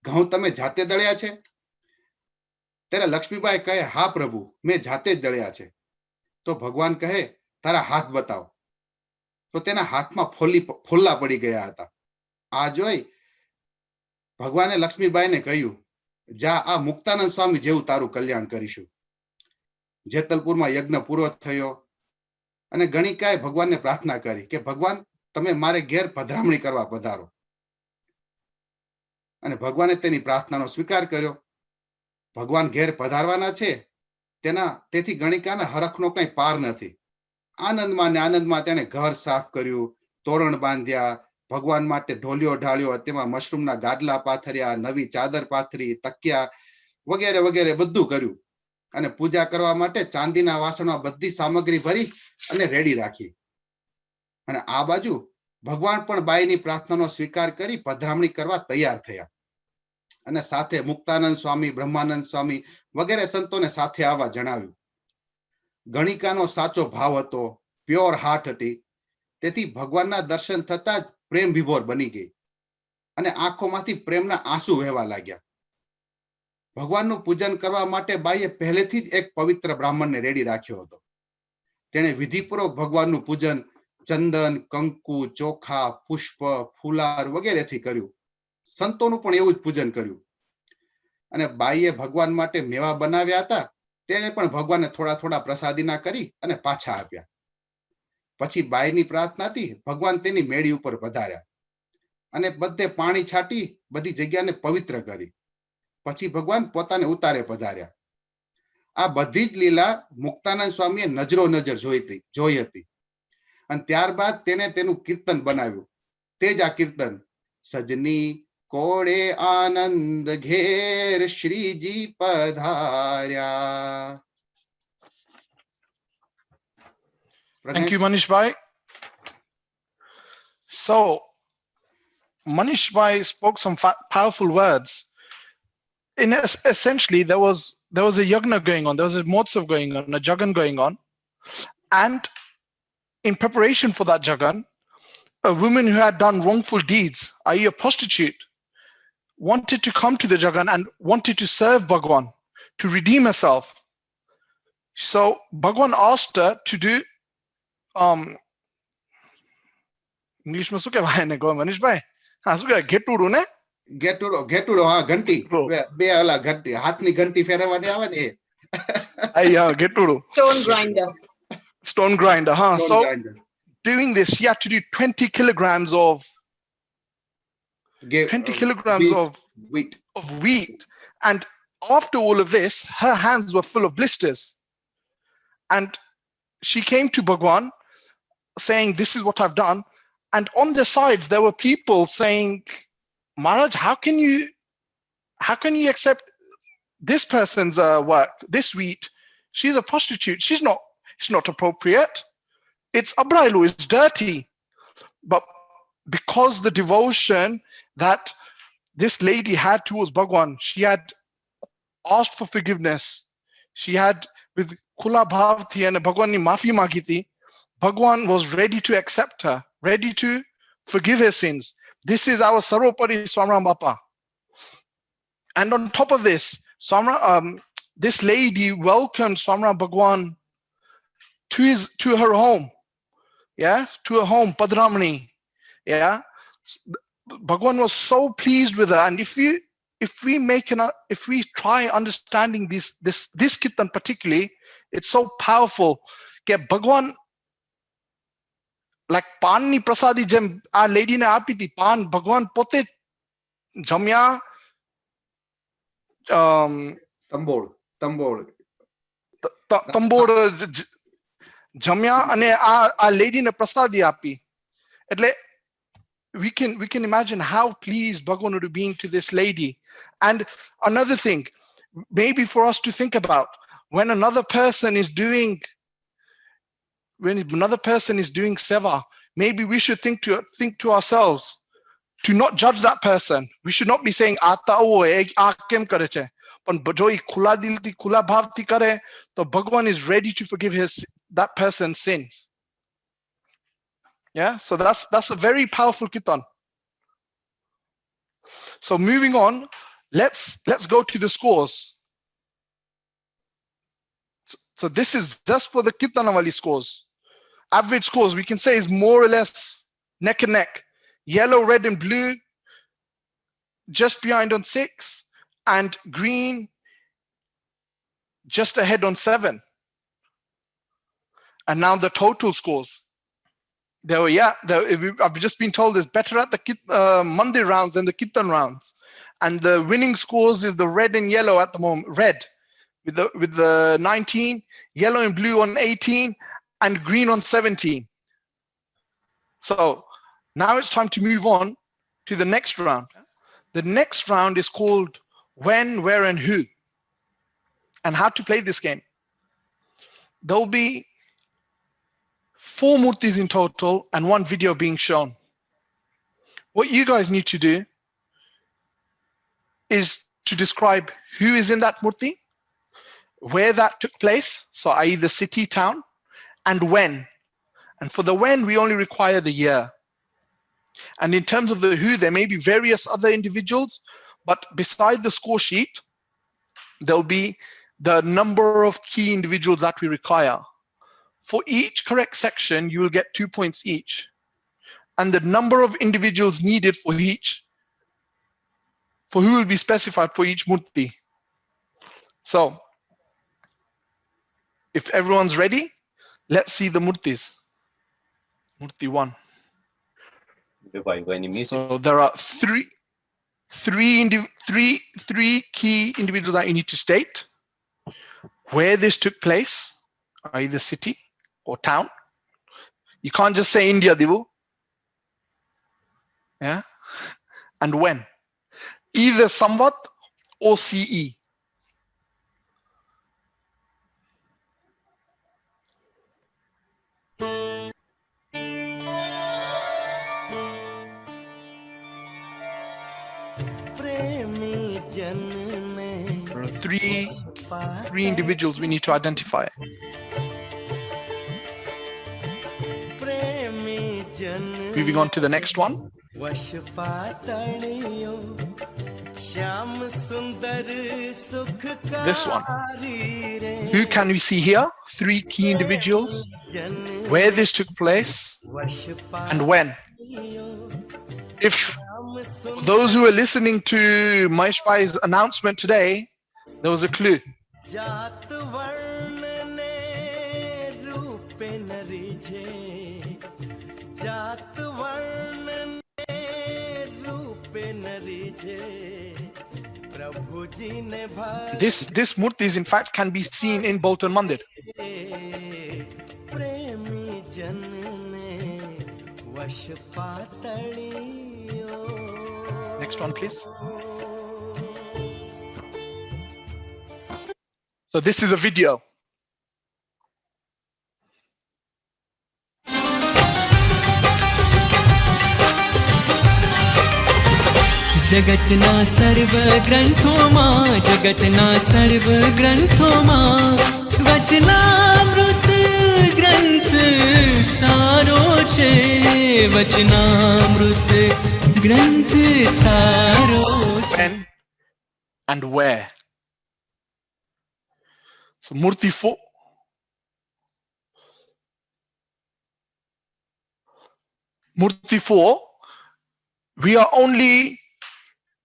ઘઉં તમે જાતે દળ્યા છે? ત્યારે લક્ષ્મીબાઈ કહે, હા પ્રભુ, મેં જાતે જ દળ્યા છે. તો ભગવાન કહે, તારા હાથ બતાવ. તો તેના હાથમાં ફોલ્લા પડી ગયા હતા. આ જોઈ ભગવાને લક્ષ્મીબાઈને કહ્યું, જા, આ મુક્તાનંદ સ્વામી જેવું તારું કલ્યાણ કરીશું. જેતલપુરમાં યજ્ઞ પૂરો થયો અને ગણિકાએ ભગવાનને પ્રાર્થના કરી કે ભગવાન, તમે મારે ઘેર પધરામણી કરવા પધારો. અને ભગવાને તેની પ્રાર્થનાનો સ્વીકાર કર્યો. ભગવાન ઘેર પધારવાના છે તેથી ગણિકાના હરખનો કઈ પાર નથી. આનંદમાં ને આનંદમાં તેણે ઘર સાફ કર્યું, તોરણ બાંધ્યા, ભગવાન માટે ઢોલિયો ઢાળ્યો, તેમાં મશરૂમના ગાદલા પાથર્યા, નવી ચાદર પાથરી, તકિયા વગેરે વગેરે બધું કર્યું અને પૂજા કરવા માટે ચાંદીના વાસણમાં બધી સામગ્રી ભરી અને રેડી રાખી. અને આ બાજુ ભગવાન પણ બાઈની પ્રાર્થનાનો સ્વીકાર કરી પધરામણી કરવા તૈયાર થયા અને સાથે મુક્તાનંદ સ્વામી, બ્રહ્માનંદ સ્વામી વગેરે સંતોને સાથે આવવા જણાવ્યું. ગણિકાનો સાચો ભાવ હતો, પ્યોર હાર્ટ હતી, તેથી ભગવાનના દર્શન થતા જ પ્રેમ વિભોર બની ગઈ અને આંખોમાંથી પ્રેમના આંસુ વહેવા લાગ્યા. ભગવાનનું પૂજન કરવા માટે બાઈએ પહેલેથી જ એક પવિત્ર બ્રાહ્મણને રેડી રાખ્યો હતો. તેણે વિધિપૂર્વક ભગવાનનું પૂજન ચંદન, કંકુ, ચોખા, પુષ્પ, ફુલાર વગેરેથી કર્યું. સંતોનું પણ એવું જ પૂજન કર્યું. અને બાઈએ ભગવાન માટે મેવા બનાવ્યા હતા, તેને પણ ભગવાનને થોડા થોડા પ્રસાદીના કરી અને પાછા આપ્યા. પછી બાઈની પ્રાર્થનાથી ભગવાન તેની મેળી ઉપર પધાર્યા અને બધે પાણી છાંટી બધી જગ્યાને પવિત્ર કરી. પછી ભગવાન પોતાને ઉતારે પધાર્યા. આ બધી જ લીલા મુક્તાનંદ સ્વામીએ નજરો નજર જોઈ હતી અને ત્યારબાદ તેણે તેનું કીર્તન બનાવ્યું. તે જ આ કીર્તન, સજની કોડે આનંદ ઘેર શ્રીજી પધાર્યા. Thank you, Manish Bhai. So, Manish Bhai spoke some powerful words. Essentially, there was a yagna going on, there was a motsav going on, a jagan going on, and in preparation for that jagan, a woman who had done wrongful deeds, i.e. a prostitute, wanted to come to the jagan and wanted to serve Bhagwan, to redeem herself. So Bhagwan asked her to do English માં શું કહેવાય એને કહો મનીષભાઈ? હા, શું કહેવાય? ઘેટુડું ને? ઘેટુડો, હા, ઘંટી. બે ઓલા ઘંટી, હાથની ઘંટી ફેરવવાની આવે ને એ. હા, ઘેટુડું. Stone grinder, huh? So doing this, she had to do 20 kilograms of wheat. And after all of this, her hands were full of blisters. And she came to Bhagwan saying, this is what I've done. And on the sides, there were people saying, Maharaj, how can you accept this person's work, this wheat? She's a prostitute. It's not appropriate. It's abrailu, it's dirty. But because the devotion that this lady had towards Bhagwan, she had asked for forgiveness. She had, with Kula Bhavti and Bhagwan ni maafi magiti, Bhagwan was ready to accept her, ready to forgive her sins. This is our Sarvopari Swamram Bappa. And on top of this, this lady welcomed Swamram Bhagwan to her home. Yeah, to her home, Padramani. Yeah, Bhagwan was so pleased with her. And if we try understanding this kirtan particularly, It's so powerful. કે ભગવાન like પાનની પ્રસાદી જેમ આ લેડીને આપી હતી, પાન ભગવાન પોતે જમ્યા, તંબોળ જમ્યા અને આ લેડીને પ્રસાદી આપી. એટલે we can imagine how pleased Bhagwan would have been to this lady. And another thing, maybe for us to think about, when another person is doing seva, maybe we should think to ourselves to not judge that person. We should not be saying ata o aa kem kare che, પણ જો એ ખુલ્લા દિલથી ખુલ્લા ભાવથી કરે તો ભગવાન is ready to forgive that person's sins. Yeah, so that's a very powerful kirtan. So moving on, let's go to the scores. So this is just for the kirtanavali scores. Average scores we can say is more or less neck and neck. Yellow, red and blue just behind on 6, and green just ahead on 7. And now the total scores. I've just been told it's better at the Mandir rounds than the Kirtan rounds. And the winning scores is the red and yellow at the moment. Red with the 19, yellow and blue on 18, and green on 17. So now it's time to move on to the next round. The next round is called When, Where, and Who, and how to play this game. There'll be 4 murtis in total and 1 video being shown. What you guys need to do is to describe who is in that murti, where that took place, so i.e. the city, town, and when. And for the when, we only require the year. And in terms of the who, there may be various other individuals, but beside the score sheet, there'll be the number of key individuals that we require. For each correct section, you will get 2 points each. And the number of individuals needed for who will be specified for each murti. So, if everyone's ready, let's see the murtis. Murti 1. So there are three key individuals that you need to state. Where this took place, either city or town. You can't just say India, Divu. Yeah. And when. Either Samvat or CE. There are three individuals we need to identify. Moving on to the next one. This one. Who can we see here? 3 key individuals. Where this took place and when. If those who are listening to Mahesh Bhai's announcement today, there was a clue. This murtis in fact can be seen in Bolton Mandir. Next one, please. So this is a video. जगतना सर्व ग्रंथों मां जगतना सर्व ग्रंथों मां वचनामृत ग्रंथ सारो छे वचनामृत ग्रंथ सारो when and where. So Murti 4. Murti 4, we are only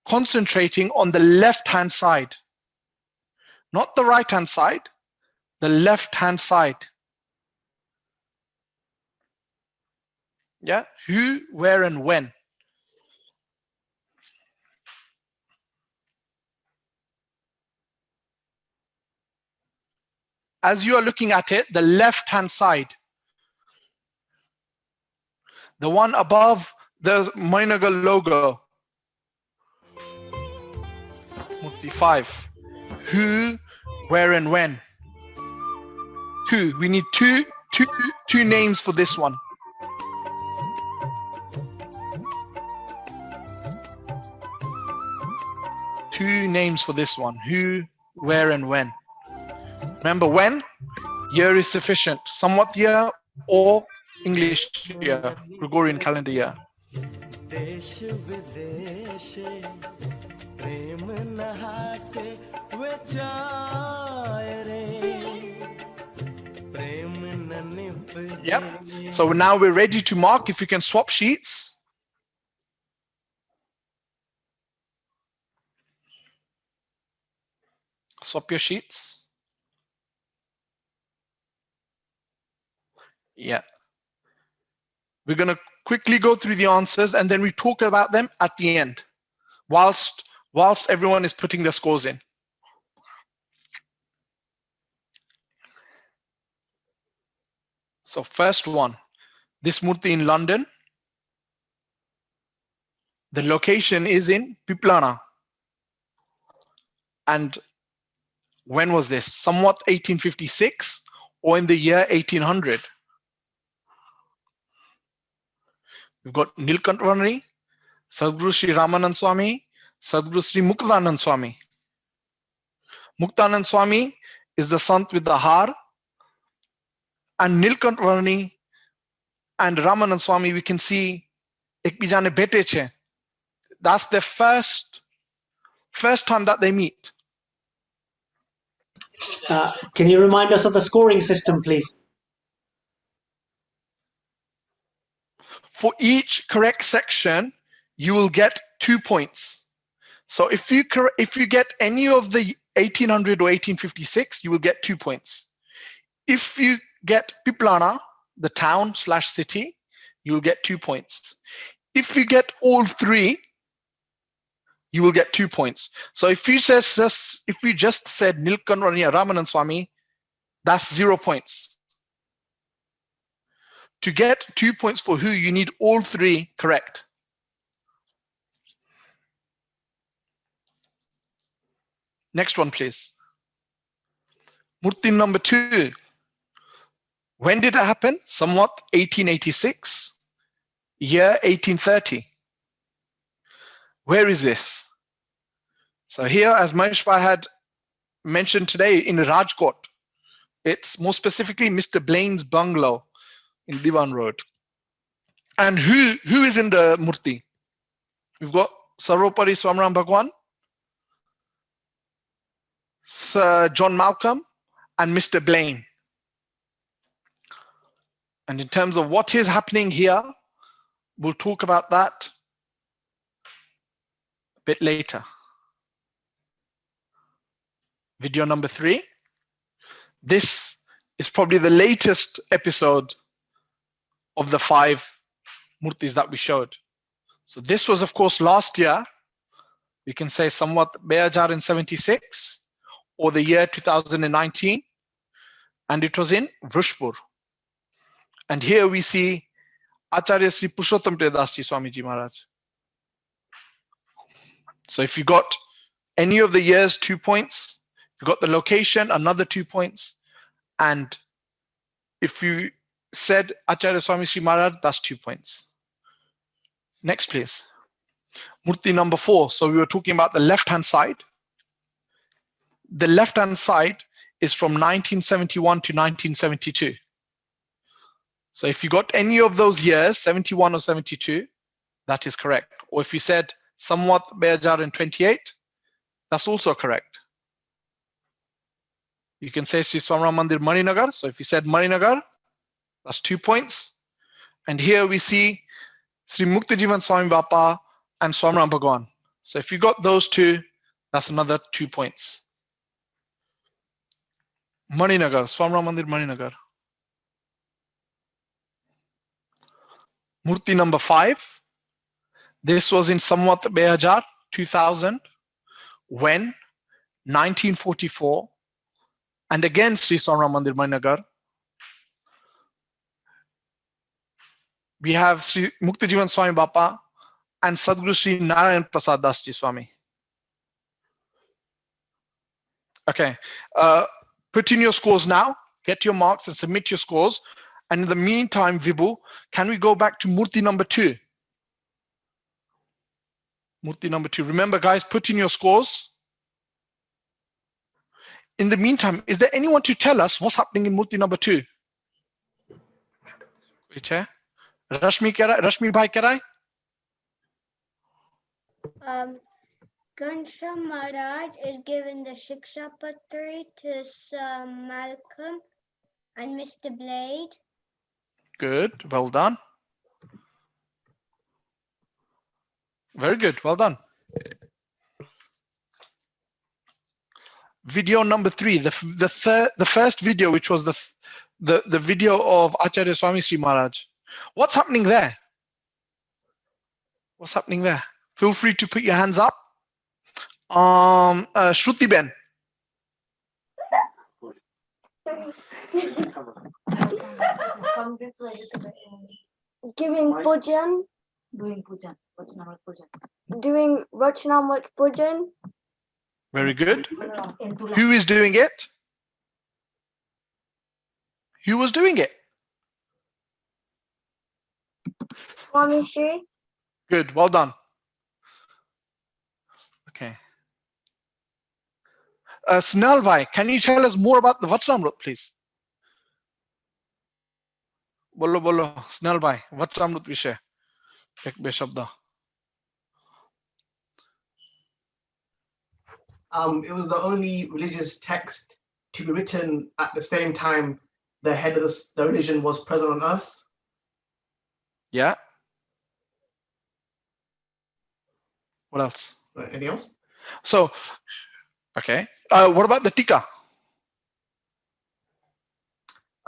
concentrating on the left hand side, not the right hand side, the left hand side. Yeah, who, where, and when. As you are looking at it, the left hand side, the one above the Maninagar logo, Murti 5. Who, where, and when. Two. We need two names for this one. Two names for this one. Who, where, and when. Remember, when, year is sufficient. Samvat year or English year, Gregorian calendar year. Yep. So now we're ready to mark. If you can swap sheets. Swap your sheets. Yeah. We're going to quickly go through the answers and then we talk about them at the end, whilst everyone is putting their scores in. So first one, this Murti in London. The location is in Piplana. And when was this? Somewhat 1856 or in the year 1800? We've got Nilkantvarni, Sadguru Sri Ramanand Swami, Sadguru Sri Muktanand Swami. Muktanand Swami is the Sant with the har, and Nilkantvarni and Ramanand Swami, we can see ekbijane bete che. That's the first time that they meet. Can you remind us of the scoring system, please? For each correct section, you will get 2 points. So if you get any of the 1800 or 1856, you will get 2 points. If you get Piplana, the town / city, you will get 2 points. If you get all three, you will get 2 points. So if you just said Nilkantvarni Ramanand Swami, that's 0 points. To get 2 points for who, you need all three correct. Next one, please. Murti number 2. When did it happen? Somewhat 1886, year 1830. Where is this? So here, as Maheshbhai had mentioned today, in Rajkot. It's more specifically Mr. Blaine's bungalow in Diwan Road. And who is in the Murti? We've got Sarvopari Swamram Bhagwan, Sir John Malcolm, and Mr. Blaine. And in terms of what is happening here, we'll talk about that a bit later. Video number 3. This is probably the latest episode of the 5 Murtis that we showed. So this was, of course, last year. We can say somewhat 2076 or the year 2019. And it was in Vrishpur. And here we see Acharya Sri Purushottam Priyadasji Swamiji Maharaj. So if you got any of the years, 2 points. If you got the location, another 2 points. And if you said Acharya Swami Sri Maharaj, that's 2 points. Next, please. Murti number 4. So we were talking about the left-hand side. The left-hand side is from 1971 to 1972. So if you got any of those years, 71 or 72, that is correct. Or if you said somewhat 2028, that's also correct. You can say Sri Swamram Mandir Maninagar. So if you said Maninagar, that's 2 points. And here we see Sri Mukta Jeevan Swami Bapa and Swamram Bhagwan. So if you got those two, that's another 2 points. Maninagar, Swamra Mandir, Maninagar. Murti number 5. This was in Samvat 2000, when 1944, and again Sri Swamra Mandir, Maninagar. We have Sri Mukti Jeevan Swami Bapa and Sadguru Sri Narayan Prasad Das Ji Swami. Okay, put in your scores now, get your marks and submit your scores. And in the meantime, Vibhu, can we go back to Murti number 2? Murti number 2. Remember, guys, put in your scores. In the meantime, is there anyone to tell us what's happening in Murti number 2? Rashmi Bhai Kerai? Ghanshyam Maharaj is given the Shiksha Patri to Sir Malcolm and Mr. Blade. Good, well done. Very good, well done. Video number 3, the first video, which was the video of Acharya Swami Sri Maharaj. What's happening there? What's happening there? Feel free to put your hands up. Shruti Ben. Come this way. Giving pujan. Doing pujan. Vachanamrit pujan. Doing Vachanamrit pujan. Very good. Who is doing it? Who was doing it? Swami Shri. Good, well done. Okay. Snell Bhai, can you tell us more about the Vachanamrit, please? Bolo bolo, Snell Bhai, Vachanamrit Vishay. Ek be shabda. It was the only religious text to be written at the same time the head of the religion was present on earth. Yeah. What else? Anything else? So, okay. What about the Tika?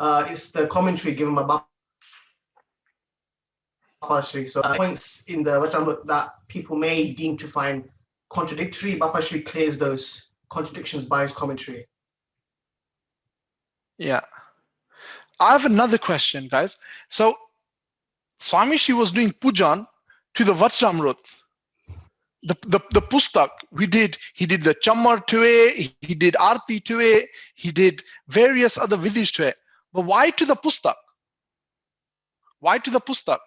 It's the commentary given by Bapa Shri. So points in the Vachanamrit that people may deem to find contradictory, Bapa Shri clears those contradictions by his commentary. Yeah. I have another question, guys. So, Swami Shri was doing pujan to the Vachanamrit. The pustak he did the chammar to it, he did arti to it, he did various other vidhis to it. But why to the pustak? Why to the pustak?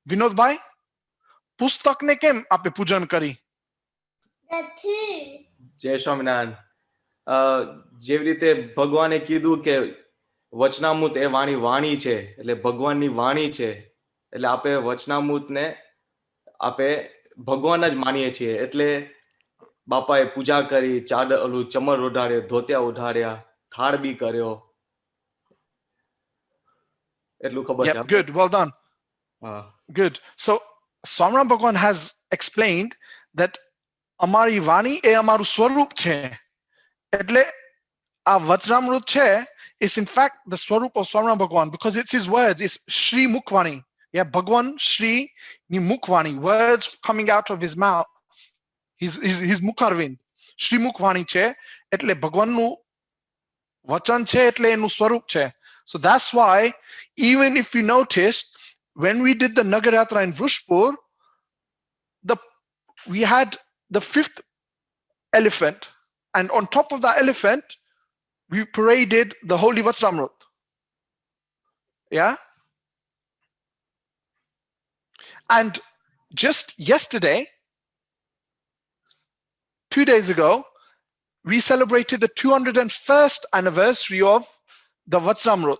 Vinod bhai, pustak ne kem ape pujan kari? જય સ્વામિનારાયણ. જેવી રીતે ભગવાને કીધું કે વચનામૃત એ વાણી છે, એટલે ભગવાનની વાણી છે, એટલે આપે વચનામૃતને આપે ભગવાન જ માનીએ છીએ. એટલે બાપાએ પૂજા કરી, ચાદર ચમર ઓઢાડ્યો, ધોતિયા ઓઢાડ્યા, થાળ બી કર્યો. એટલું ખબર છે. Yep, good, well done. Good. So Swaminarayan Bhagwan has explained that amari vani e amaru swarup che. એટલે આ Vachanamrit che is in fact the swarup of Swaminarayan Bhagwan, because it's his words, it's Shri Mukhvani. Yeah, Bhagwan Shri ni Mukhvani, words coming out of his mouth. His Mukharvind. Shri Mukhvani che, એટલે Bhagwan nu Vachan che, એટલે enu swarup che. So that's why, even if you noticed, when we did the Nagar Yatra in Vrushpur, we had the 5th elephant, and on top of that elephant, we paraded the Holy Vachanamrit. Yeah? And just yesterday, 2 days ago, we celebrated the 201st anniversary of the Vachanamrit.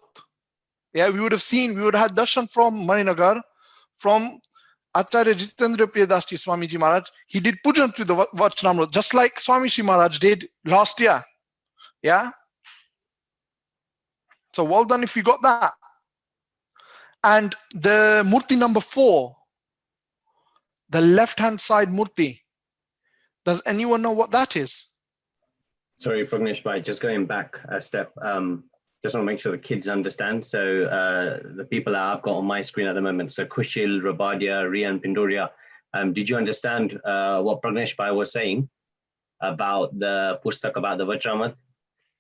Yeah, we would have had darshan from Maninagar, from Acharya Jitendra Priyadas Ji Swami Ji Maharaj. He did pujan to the Vachanamrit, just like Swami Ji Maharaj did last year. Yeah? So well done if you got that. And the Murti number 4, the left-hand side Murti. Does anyone know what that is? Sorry, Pragnesh Bhai, just going back a step. Just want to make sure the kids understand. So the people that I've got on my screen at the moment, so Kushil, Rabadia, Rian, Pindoria, did you understand what Pragnesh Bhai was saying about the pustak, about the Vajramat?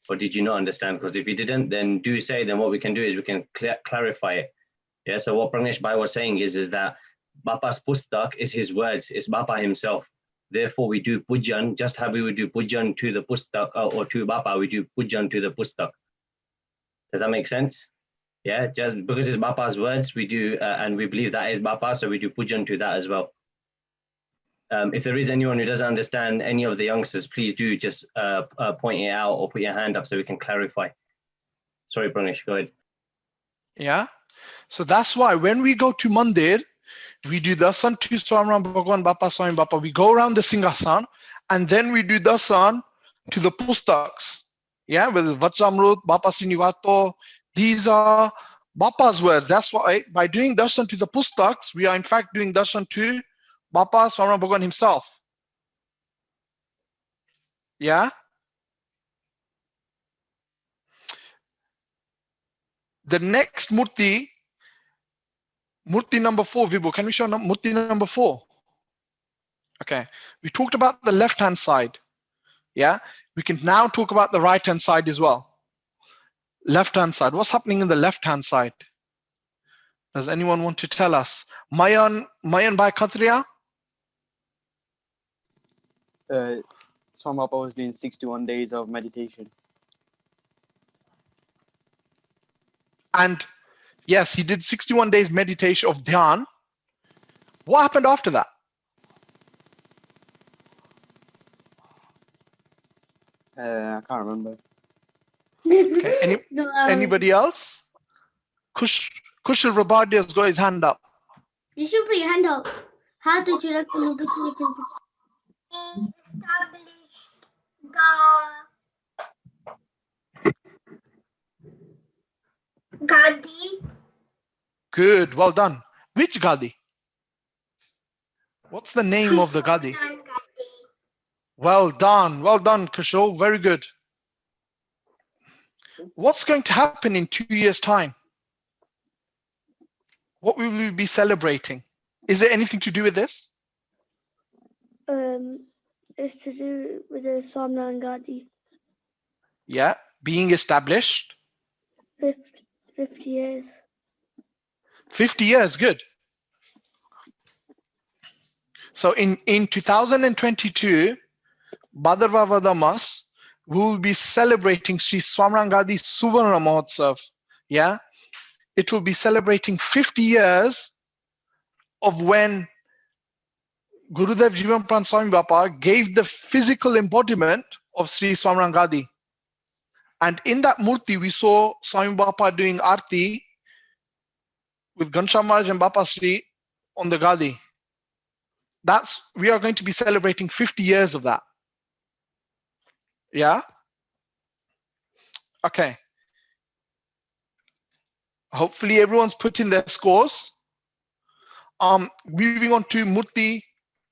Or did you not understand? Because if you didn't, then do say, then what we can do is we can clarify it. Yeah, so what Pragnesh Bhai was saying is that Bapa's pustak is his words, it's Bapa himself. Therefore, we do pujan, just how we would do pujan to the pustak or to Bapa, we do pujan to the pustak. Does that make sense? Yeah, just because it's Bapa's words, we do, and we believe that is Bapa, so we do pujan to that as well. If there is anyone who doesn't understand any of the youngsters, please do just point it out or put your hand up so we can clarify. Sorry, Pragnesh, go ahead. Yeah, so that's why when we go to Mandir, we do darshan to Swamram Bhagwan Bapa Swami Bapa. We go around the Singhasan and then we do darshan to the pustaks. Yeah, with Vajramrut, Bapa Sinivato, these are Bapa's words. That's why by doing darshan to the pustaks, we are in fact doing darshan to Bapa Swamram Bhagwan himself. Yeah. The next Murti number 4, Vibhu, can we show Murti number 4? Okay, we talked about the left-hand side. Yeah, we can now talk about the right-hand side as well. Left-hand side, what's happening in the left-hand side? Does anyone want to tell us? Mayan by Khatria? Swami Bapa was doing 61 days of meditation. And yes, he did 61 days meditation of dhyan. What happened after that? I can't remember. Okay, anybody else? Kushal Rabadia has got his hand up. You should put your hand up. How did you reckon you established the Gadi? Good, well done. Which Gadi? What's the name of the Gadi? Well done, Kushal, very good. What's going to happen in 2 years' time? What will we be celebrating? Is there anything to do with this? It's to do with the Somnan Gadi. Yeah, being established. 50 years. 50 years, good. So in 2022, Bhadrava Vadamas, we will be celebrating Sri Swamrangadi Suvarna Mahotsav. Yeah, it will be celebrating 50 years of when Gurudev Jeevan Pran Swami Bapa gave the physical embodiment of Sri Swamrangadi. And in that murti, we saw Swami Bapa doing Aarti with Ghanshyam Maharaj and Bapa Sri on the Gadi. We are going to be celebrating 50 years of that. Yeah. Okay. Hopefully everyone's put in their scores. Moving on to Murti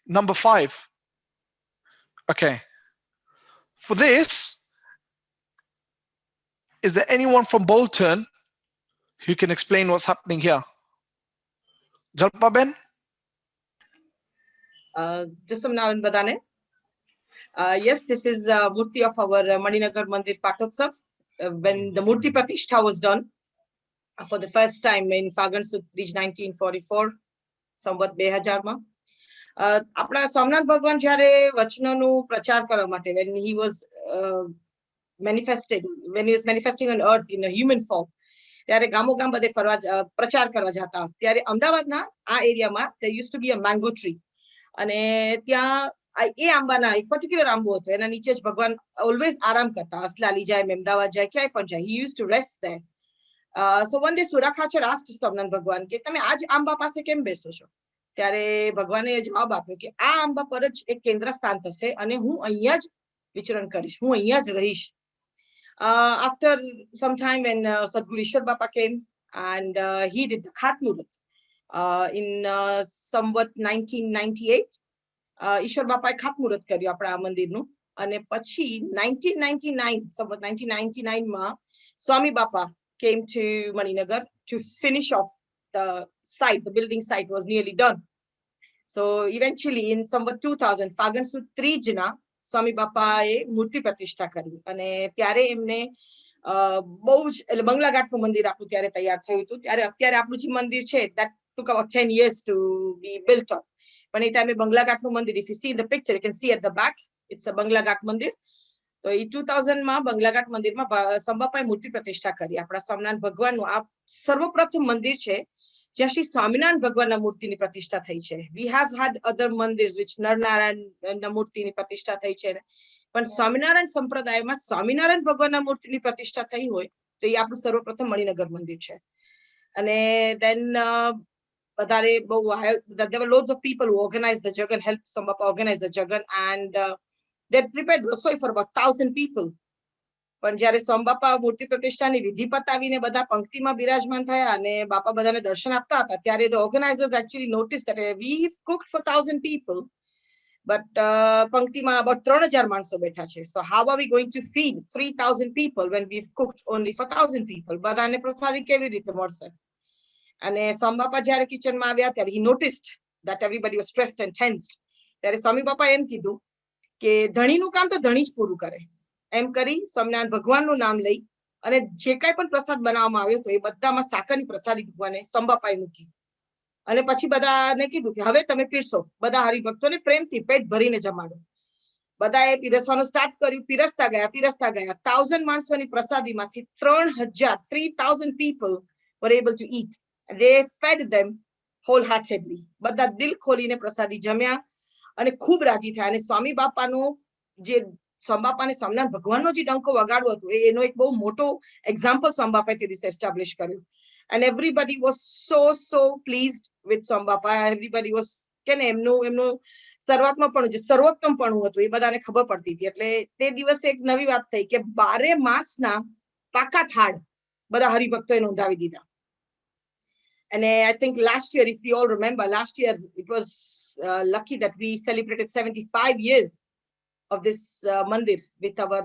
number 5. Okay. For this, is there anyone from Bolton who can explain what's happening here? Jalpa Ben? Just some now in Badane. Yes, this is Murti of our Maninagar Mandir Patotsav. When the Murti Pratishtha was done for the first time in Fagan Sud Ridge 1944, Samvat 2000 માં આપણા સોમનાથ ભગવાન જ્યારે વચનોનું પ્રચાર કરવા માટે when he was manifesting on earth in a human form, ત્યારે ગામો ગામ બધે ફરવા પ્રચાર કરવા જતા. ત્યારે અમદાવાદના આ એરિયામાં there used to be a mango tree અને ત્યાં એ આંબાના એક પર્ટિક્યુલર આંબો હતો, એના નીચે જ ભગવાન ઓલવેઝ આરામ કરતા. અસલાલી જાય, મહેમદાવાદ જાય, ક્યાંય પણ જાય. He used to rest there. So one day Sura Khachar asked Somnath ભગવાન કે તમે આજ આંબા પાસે કેમ બેસો છો? ત્યારે ભગવાને જવાબ આપ્યો કે આ આંબા પર જ એક કેન્દ્ર સ્થાન થશે અને હું અહીંયા જ વિચરણ કરીશ, હું અહીંયા જ રહીશ. After some time when Sadguru Ishwar Bapa came and he did the Khatmurat in somewhat 1998, Ishwar Bapa Khatmurat કર્યું આપણા આ મંદિરનું અને પછી 1999 સંવત 1999 માં સ્વામી બાપા came to Maninagar to finish off the site. The building site was nearly done. So eventually in સંવત 2000 ફાગણ સુદ 3 ના સ્વામી બાપાએ મૂર્તિ પ્રતિષ્ઠા કરી અને ત્યારે એમને બહુ જ એટલે બંગલાઘાટનું મંદિર આપણું ત્યારે તૈયાર થયું હતું. ત્યારે અત્યારે આપણું જે મંદિર છે that took about 10 years to be built up. પણ એ ટાઈમે બંગલાઘાટનું મંદિર, if you see in the picture, you can see at the back, it's a બંગલાઘાટ મંદિર. તો એ 2000 માં બંગલાઘાટ મંદિરમાં સ્વામીબાપાએ મૂર્તિ પ્રતિષ્ઠા કરી. આપણા સ્વામિનારાયણ ભગવાનનું આ સર્વપ્રથમ મંદિર છે જ્યાં શ્રી સ્વામિનારાયણ ભગવાનના મૂર્તિની પ્રતિષ્ઠા થઈ છે. We have had other મંદિર્સ which નરનારાયણના મૂર્તિની પ્રતિષ્ઠા થઈ છે, પણ સ્વામિનારાયણ સંપ્રદાયમાં સ્વામિનારાયણ ભગવાનના મૂર્તિની પ્રતિષ્ઠા થઈ હોય તો એ આપણું સર્વપ્રથમ મણિનગર મંદિર છે. અને then વધારે બહુ there were loads of people who organized the jagan, helped Swami organize the jagan, and they prepared rasoi for about 1000 people. પણ જ્યારે સ્વામી બાપા મૂર્તિ પ્રતિષ્ઠાની વિધિ પતાવીને બધા પંક્તિમાં બિરાજમાન થયા અને બાપા બધાને દર્શન આપતા હતા ત્યારે the organizers actually noticed that we've cooked for 1000 people, but પંક્તિમાં about 3000 માણસો બેઠા છે. So how are we going to feed 3000 people when we've cooked only for 1000 people? બધાને પ્રસાદી કેવી રીતે મળશે? અને સ્વામી બાપા જ્યારે કિચનમાં આવ્યા ત્યારે he noticed that everybody was stressed and tensed. ત્યારે સ્વામી બાપા એમ કીધું કે ધણીનું કામ તો ધણી જ પૂરું કરે. એમ કરી સ્વામિનારાયણ ભગવાનનું નામ લઈ અને જે કાંઈ પણ પ્રસાદ બનાવવામાં આવ્યો હતો એ બધામાં સાકરની પ્રસાદી ભગવાને સ્વામી બાપાએ મૂકી અને પછી બધાને કીધું કે હવે તમે પીરસો. બધા હરિભક્તોને પ્રેમથી પેટ ભરીને જમાડો. બધાએ પીરસવાનું સ્ટાર્ટ કર્યું. પીરસતા ગયા 1000 માણસોની પ્રસાદીમાંથી 3000 people were able to eat. They fed them wholeheartedly. બધા દિલ ખોલીને પ્રસાદી જમ્યા અને ખૂબ રાજી થયા. અને સ્વામી બાપાનો જે સ્વામી બાપાને સ્વામિનારાયણ ભગવાનનો જે ડંકો વગાડવો હતો એનો એક બહુ મોટો એક્ઝામ્પલ સ્વામી બાપાએ તે દિવસે એસ્ટાબ્લિશ કર્યું. And everybody was so pleased with સ્વામી બાપા. Everybody was કે ને એમનું સર્વાત્મકપણું જે સર્વોત્તમપણું હતું એ બધાને ખબર પડતી હતી. એટલે તે દિવસે એક નવી વાત થઈ કે 12 માસના પાકા થાળ બધા હરિભક્તોએ નોંધાવી દીધા. And I think last year, if you all remember, last year it was lucky that we celebrated 75 years of this mandir with our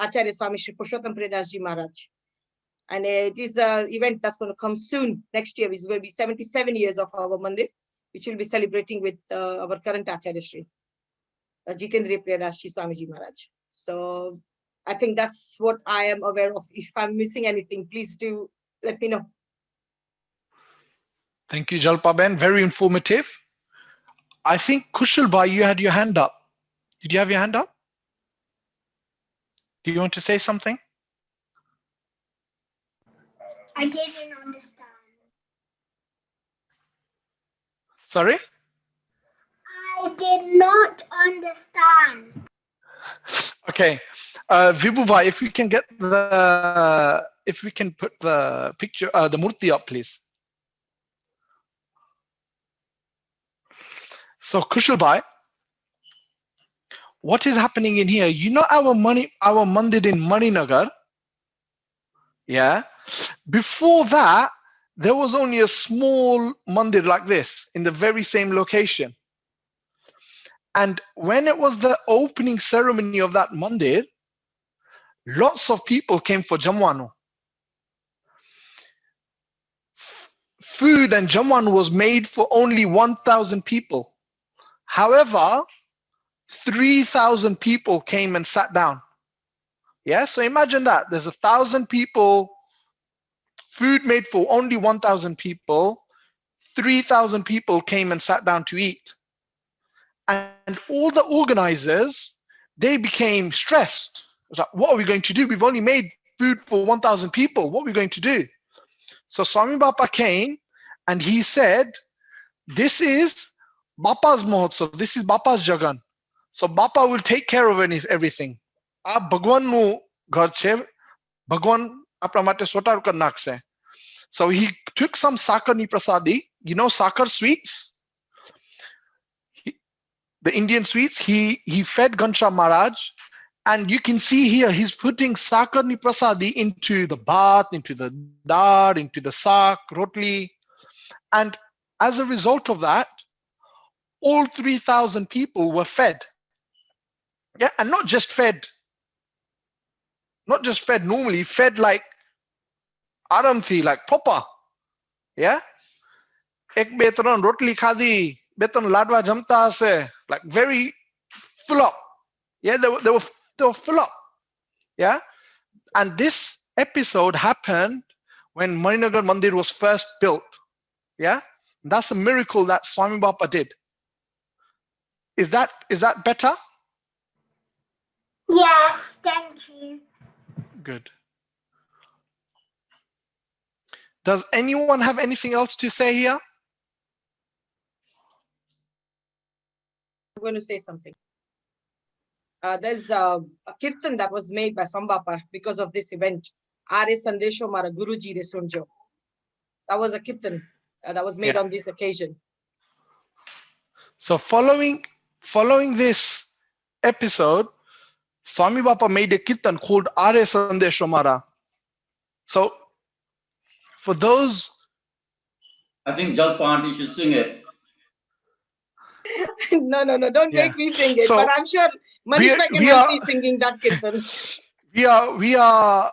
Acharya Swami Shri Purushottam Priyadas Ji Maharaj. And it is an event that's going to come soon. Next year is going to be 77 years of our mandir, which we'll be celebrating with our current Acharya Shri Jitendriya Priyadas Ji Swami Ji Maharaj. So I think that's what I am aware of. If I'm missing anything, please do let me know. Thank you, Jalpa Ben. Very informative. I think Kushal Bhai, you had your hand up. Did you have your hand up? Do you want to say something? I didn't understand. Sorry? I did not understand. Okay. Vibhu Bhai, if we can put the picture, the murti up, please. So Kushal Bhai, what is happening in here? You know our mandir in Maninagar? Yeah. Before that, there was only a small mandir like this in the very same location. And when it was the opening ceremony of that mandir, lots of people came for Jamwanu. Food and Jamwanu was made for only 1,000 people. However, 3,000 people came and sat down. Yeah, so imagine that. There's 1,000 people, food made for only 1,000 people. 3,000 people came and sat down to eat. And all the organizers, they became stressed. It was like, what are we going to do? We've only made food for 1,000 people. What are we going to do? So Swami Bapa came and he said, this is Bapa's Mahotsav. This is Bapa's Jagan. So Bapa will take care of everything. આ ભગવાનનું ઘર છે. ભગવાન આપણા માટે સોટાર કર નાખશે. So he took some sakarni prasadi, you know, sakar sweets, the Indian sweets. He fed Ghanshyam Maharaj, and you can see here he's putting sakarni prasadi into the bhat, into the dal, into the sak, rotli, and as a result of that, all 3,000 people were fed. Yeah, and not just fed normally, fed like aramthi, like proper. Yeah, ek be tron rotli khadi, beton ladwa jamta ase, like very full up. Yeah, they were full up. Yeah, and this episode happened when Marinagar Mandir was first built. Yeah, that's a miracle that Swami Bapa did. Is that better? Yes, thank you. Good. Does anyone have anything else to say here? I'm going to say something. There's a kirtan that was made by Sambapa because of this event. Are Sandesho Mara Guruji de Sunjo. That was a kirtan that was made on this occasion. So following this episode, Swami Bapa made a kirtan called Are Sandesho Mara. So for those, I think Jalpanti should sing it. No, don't make me sing it. So but I'm sure Manish can help me singing that kirtan. We are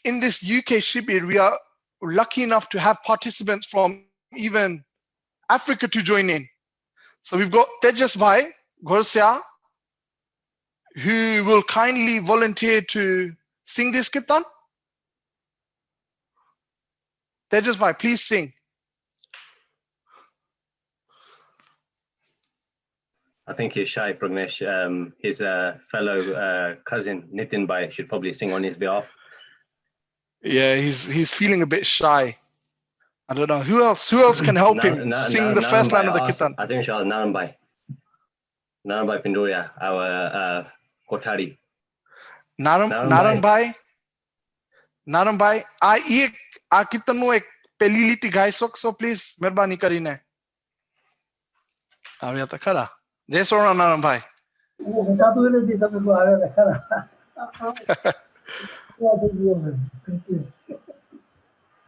in this UK Shibir, we are lucky enough to have participants from even Africa to join in. So we've got Tejas Bhai Ghorsia, who will kindly volunteer to sing this kirtan. Tejas Bhai, please sing. I think he's shy, Pragnesh. His fellow cousin Nitin Bhai should probably sing on his behalf. Yeah, he's feeling a bit shy. I don't know who else can help him sing the first line of the kirtan. I think she was Naran Bhai Pindoria, our Kotari. Naran Bhai, આ કીર્તનનું એક પહેલી લીટી ગાઈ શકશો please મહેરબાની કરીને? આવ્યા તો ખરા. જય સોના નારાયણ ભાઈ.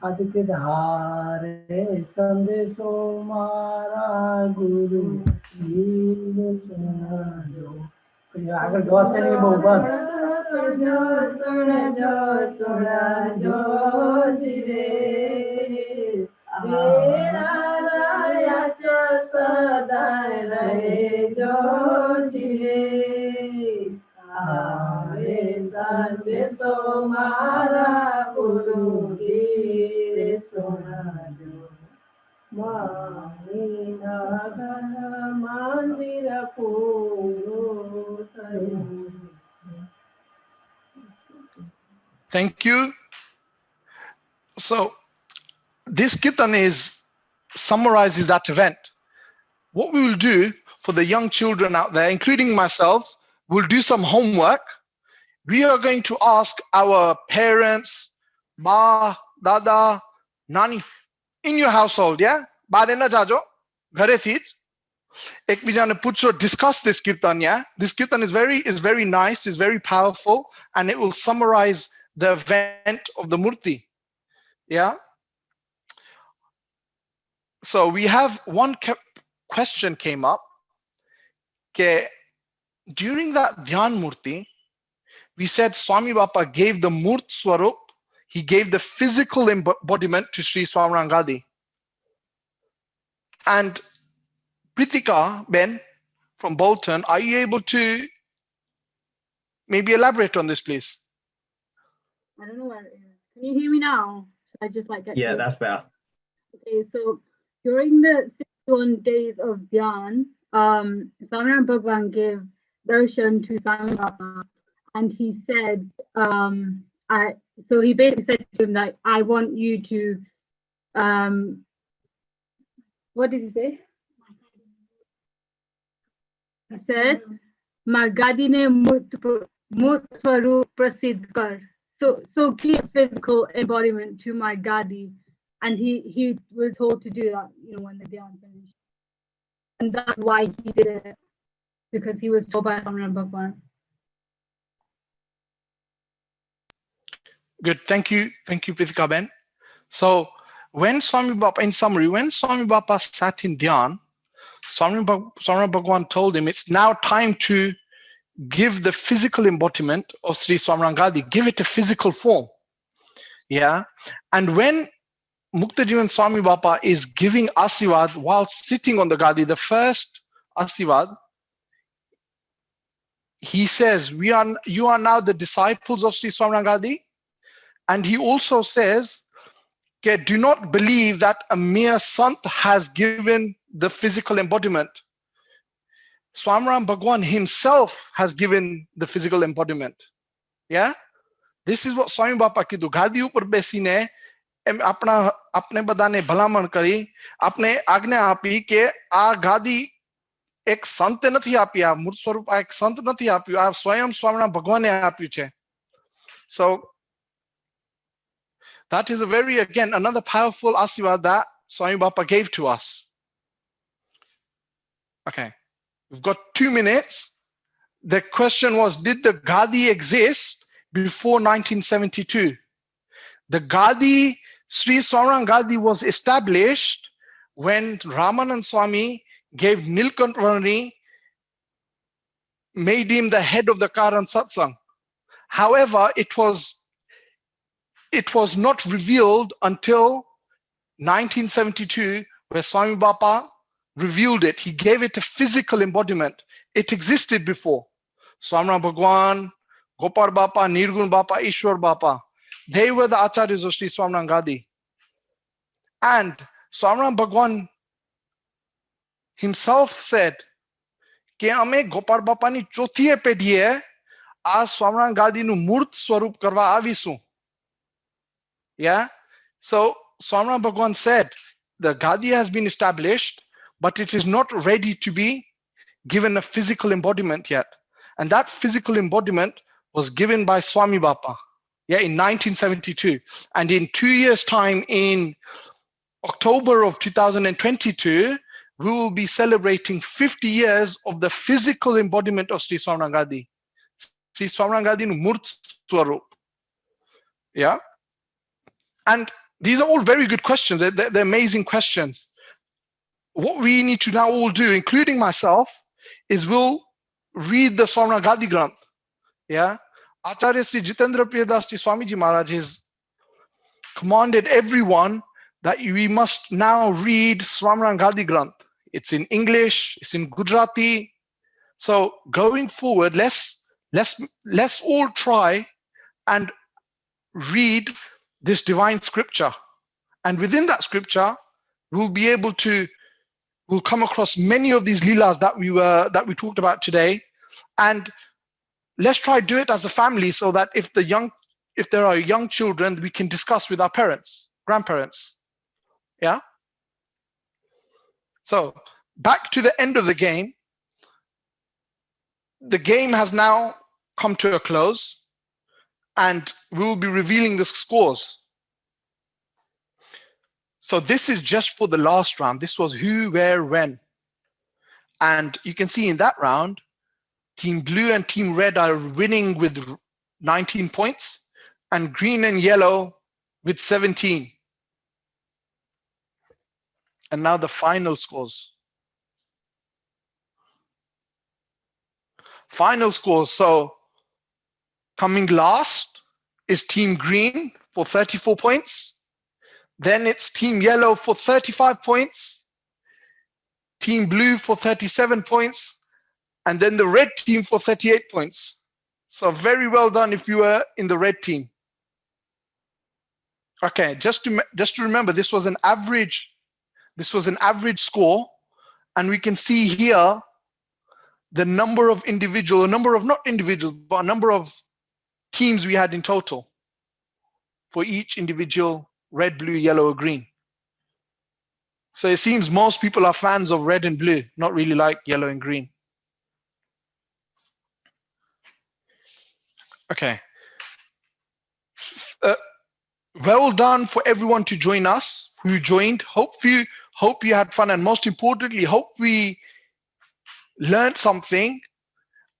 આદિકે હારે સંદેશો મારા ગુરુ સુનાજો. આગળ જોશે નહીં બહુ બસ. સુણજો જીરે સદાય રહે જો જીરે આવે સંદેશો મારા ગુરુજી સુનાજો. મંદિર પૂરું થયું. Thank you. So this kirtan summarizes that event. What we will do for the young children out there, including myself, we'll do some homework. We are going to ask our parents, ba, dada, nani, in your household, yeah? Baare na jajo, ghare thi. Ekbijane pucho, discuss this kirtan, yeah? This kirtan is very nice, is very powerful, and it will summarize the event of the Murti, yeah? So we have one question came up. During that Dhyan Murti, we said Swami Bapa gave the Murt Swarup, he gave the physical embodiment to Sri Swamirangadi. And Pritika Ben from Bolton, are you able to maybe elaborate on this, please? I don't know where it is. Can you hear me now? Should I just like get Yeah, that's better. Okay, so during the 61 days of Dhyan, Swaminarayan Bhagwan gave darshan to Swami Bapa, and he said, so he basically said to him that I want you to, what did he say? He said, Magadi ne mut swarup prasidh kar. So give physical embodiment to my Gadi. And he was told to do that, when the Dhyan finished. And that's why he did it, because he was told by Swaminarayan Bhagwan. Good, thank you, Pritika Ben. So when Swami Bapa, in summary, when Swami Bapa sat in Dhyan, Swaminarayan Bhagwan told him, it's now time to give the physical embodiment of Sri Swaminarayan Gadi, give it a physical form. Yeah. And when Muktajivan Swami Bapa is giving Asiwad while sitting on the Gadi, the first Asiwad, he says, you are now the disciples of Sri Swaminarayan Gadi. And he also says, okay, do not believe that a mere sant has given the physical embodiment. Swaminarayan Bhagwan himself has given the physical embodiment. Yeah? This is what Swami Bapa kiddu. Gadi upar besine apne badane bhalaman kari, apne આજ્ઞા આપી કે આ ગાદી એક સંતે નથી આપી, આ મૂર્ત સ્વરૂપ આ એક સંત નથી આપ્યું, આ સ્વયં સ્વામિનારાયણ ભગવાને આપ્યું છે. So that is a very, again, another powerful Asirvad that Swami Bapa gave to us. Okay, we've got 2 minutes. The question was, did the Gadi exist before 1972? The Gadi, Sri Swaminarayan Gadi was established when Ramanand Swami gave Nilkanthvarani, made him the head of the Karan Satsang. However, it was not revealed until 1972, where Swami Bapa revealed it. He gave it a physical embodiment. It existed before. Swaminarayan Bhagwan, Gopal Bapa, Nirgun Bapa, Ishwar Bapa, they were the Acharyas of Sri Swaminarayan Gadi. And Swaminarayan Bhagwan himself said, કે અમે ગોપાળ બાપાની ચોથીએ પેઢીએ આ સ્વામિનારાયણ ગાદીનું મૂર્ત સ્વરૂપ કરવા આવીશું. Yeah, so Swaminarayan Bhagwan said the Gadi has been established, but it is not ready to be given a physical embodiment yet. And that physical embodiment was given by Swami Bapa, yeah, in 1972. And in 2 years' time, in October of 2022, we will be celebrating 50 years of the physical embodiment of Sri Swaminarayan Gadi. Sri Swaminarayan Gadi nu Murt Swarup. Yeah. And these are all very good questions. They're amazing questions. What we need to now all do, including myself, is we'll read the Swaminarayan Gadi Granth. Yeah. Acharya Sri Jitendra Priyadas Ji Swamiji Maharaj has commanded everyone that we must now read Swaminarayan Gadi Granth. It's in English, it's in Gujarati. So going forward, let's all try and read this divine scripture. And within that scripture, we'll be able to, we'll come across many of these leelas that we talked about today. And let's try do it as a family, so that if there are young children, we can discuss with our parents, grandparents. Yeah. So back to the end of the game. The game has now come to a close, and we will be revealing the scores. So this is just for the last round. This was who, where, when. And you can see in that round, Team Blue and Team Red are winning with 19 points, and green and yellow with 17. And now the final scores. Final scores. So coming last is Team Green for 34 points. Then it's Team Yellow for 35 points. Team Blue for 37 points. And then the red team for 38 points. So very well done if you were in the red team. Okay, just to remember, this was an average. This was an average score, and we can see here the number of not individuals, but a number of teams we had in total for each individual red, blue, yellow, or green. So it seems most people are fans of red and blue, not really like yellow and green. Okay. Well done for everyone to join us, who joined. Hope you had fun, and most importantly, hope we learned something.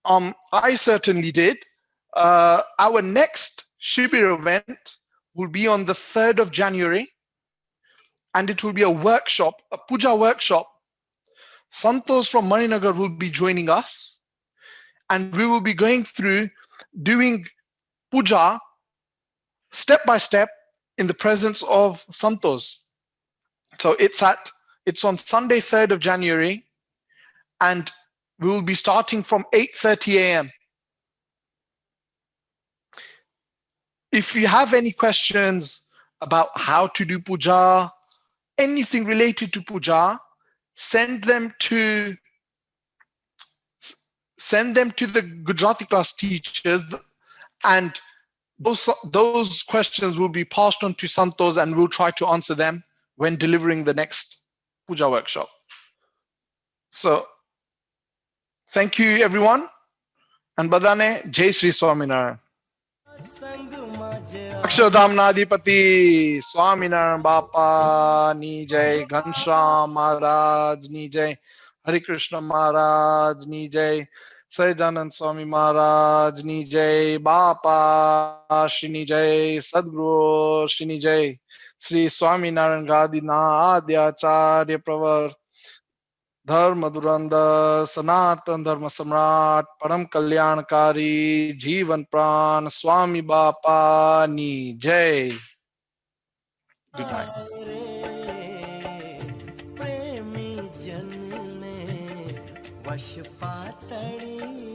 I certainly did. Our next Shibir event will be on the 3rd of January, and it will be a workshop, a puja workshop. Santos from Maninagar will be joining us, and we will be going through doing puja step by step in the presence of santos. So it's on Sunday, 3rd of January, and we will be starting from 8:30 a.m. If you have any questions about how to do puja, anything related to puja, send them to the Gujarati class teachers, and those questions will be passed on to santos, and we'll try to answer them when delivering the next puja workshop. So thank you everyone, and badane Jai Sri Swaminarayan. Akshardhamnadipati Swaminarayan Bapa ni jai, Ghanshyam Maharaj ni jai, Hari Krishna Maharaj ni jai, Sahajanand Swami Maharaj ni jai, Bapa Shri ni jai, Sadguru Shri ni jai, Sri Swaminarayan Gadina Adyacharya Pravar, धर्म धुरंधर सनातन धर्म सम्राट परम कल्याणकारी जीवन प्राण स्वामी बापा नी जय. Good night. प्रेमी जन ने वश पातड़ी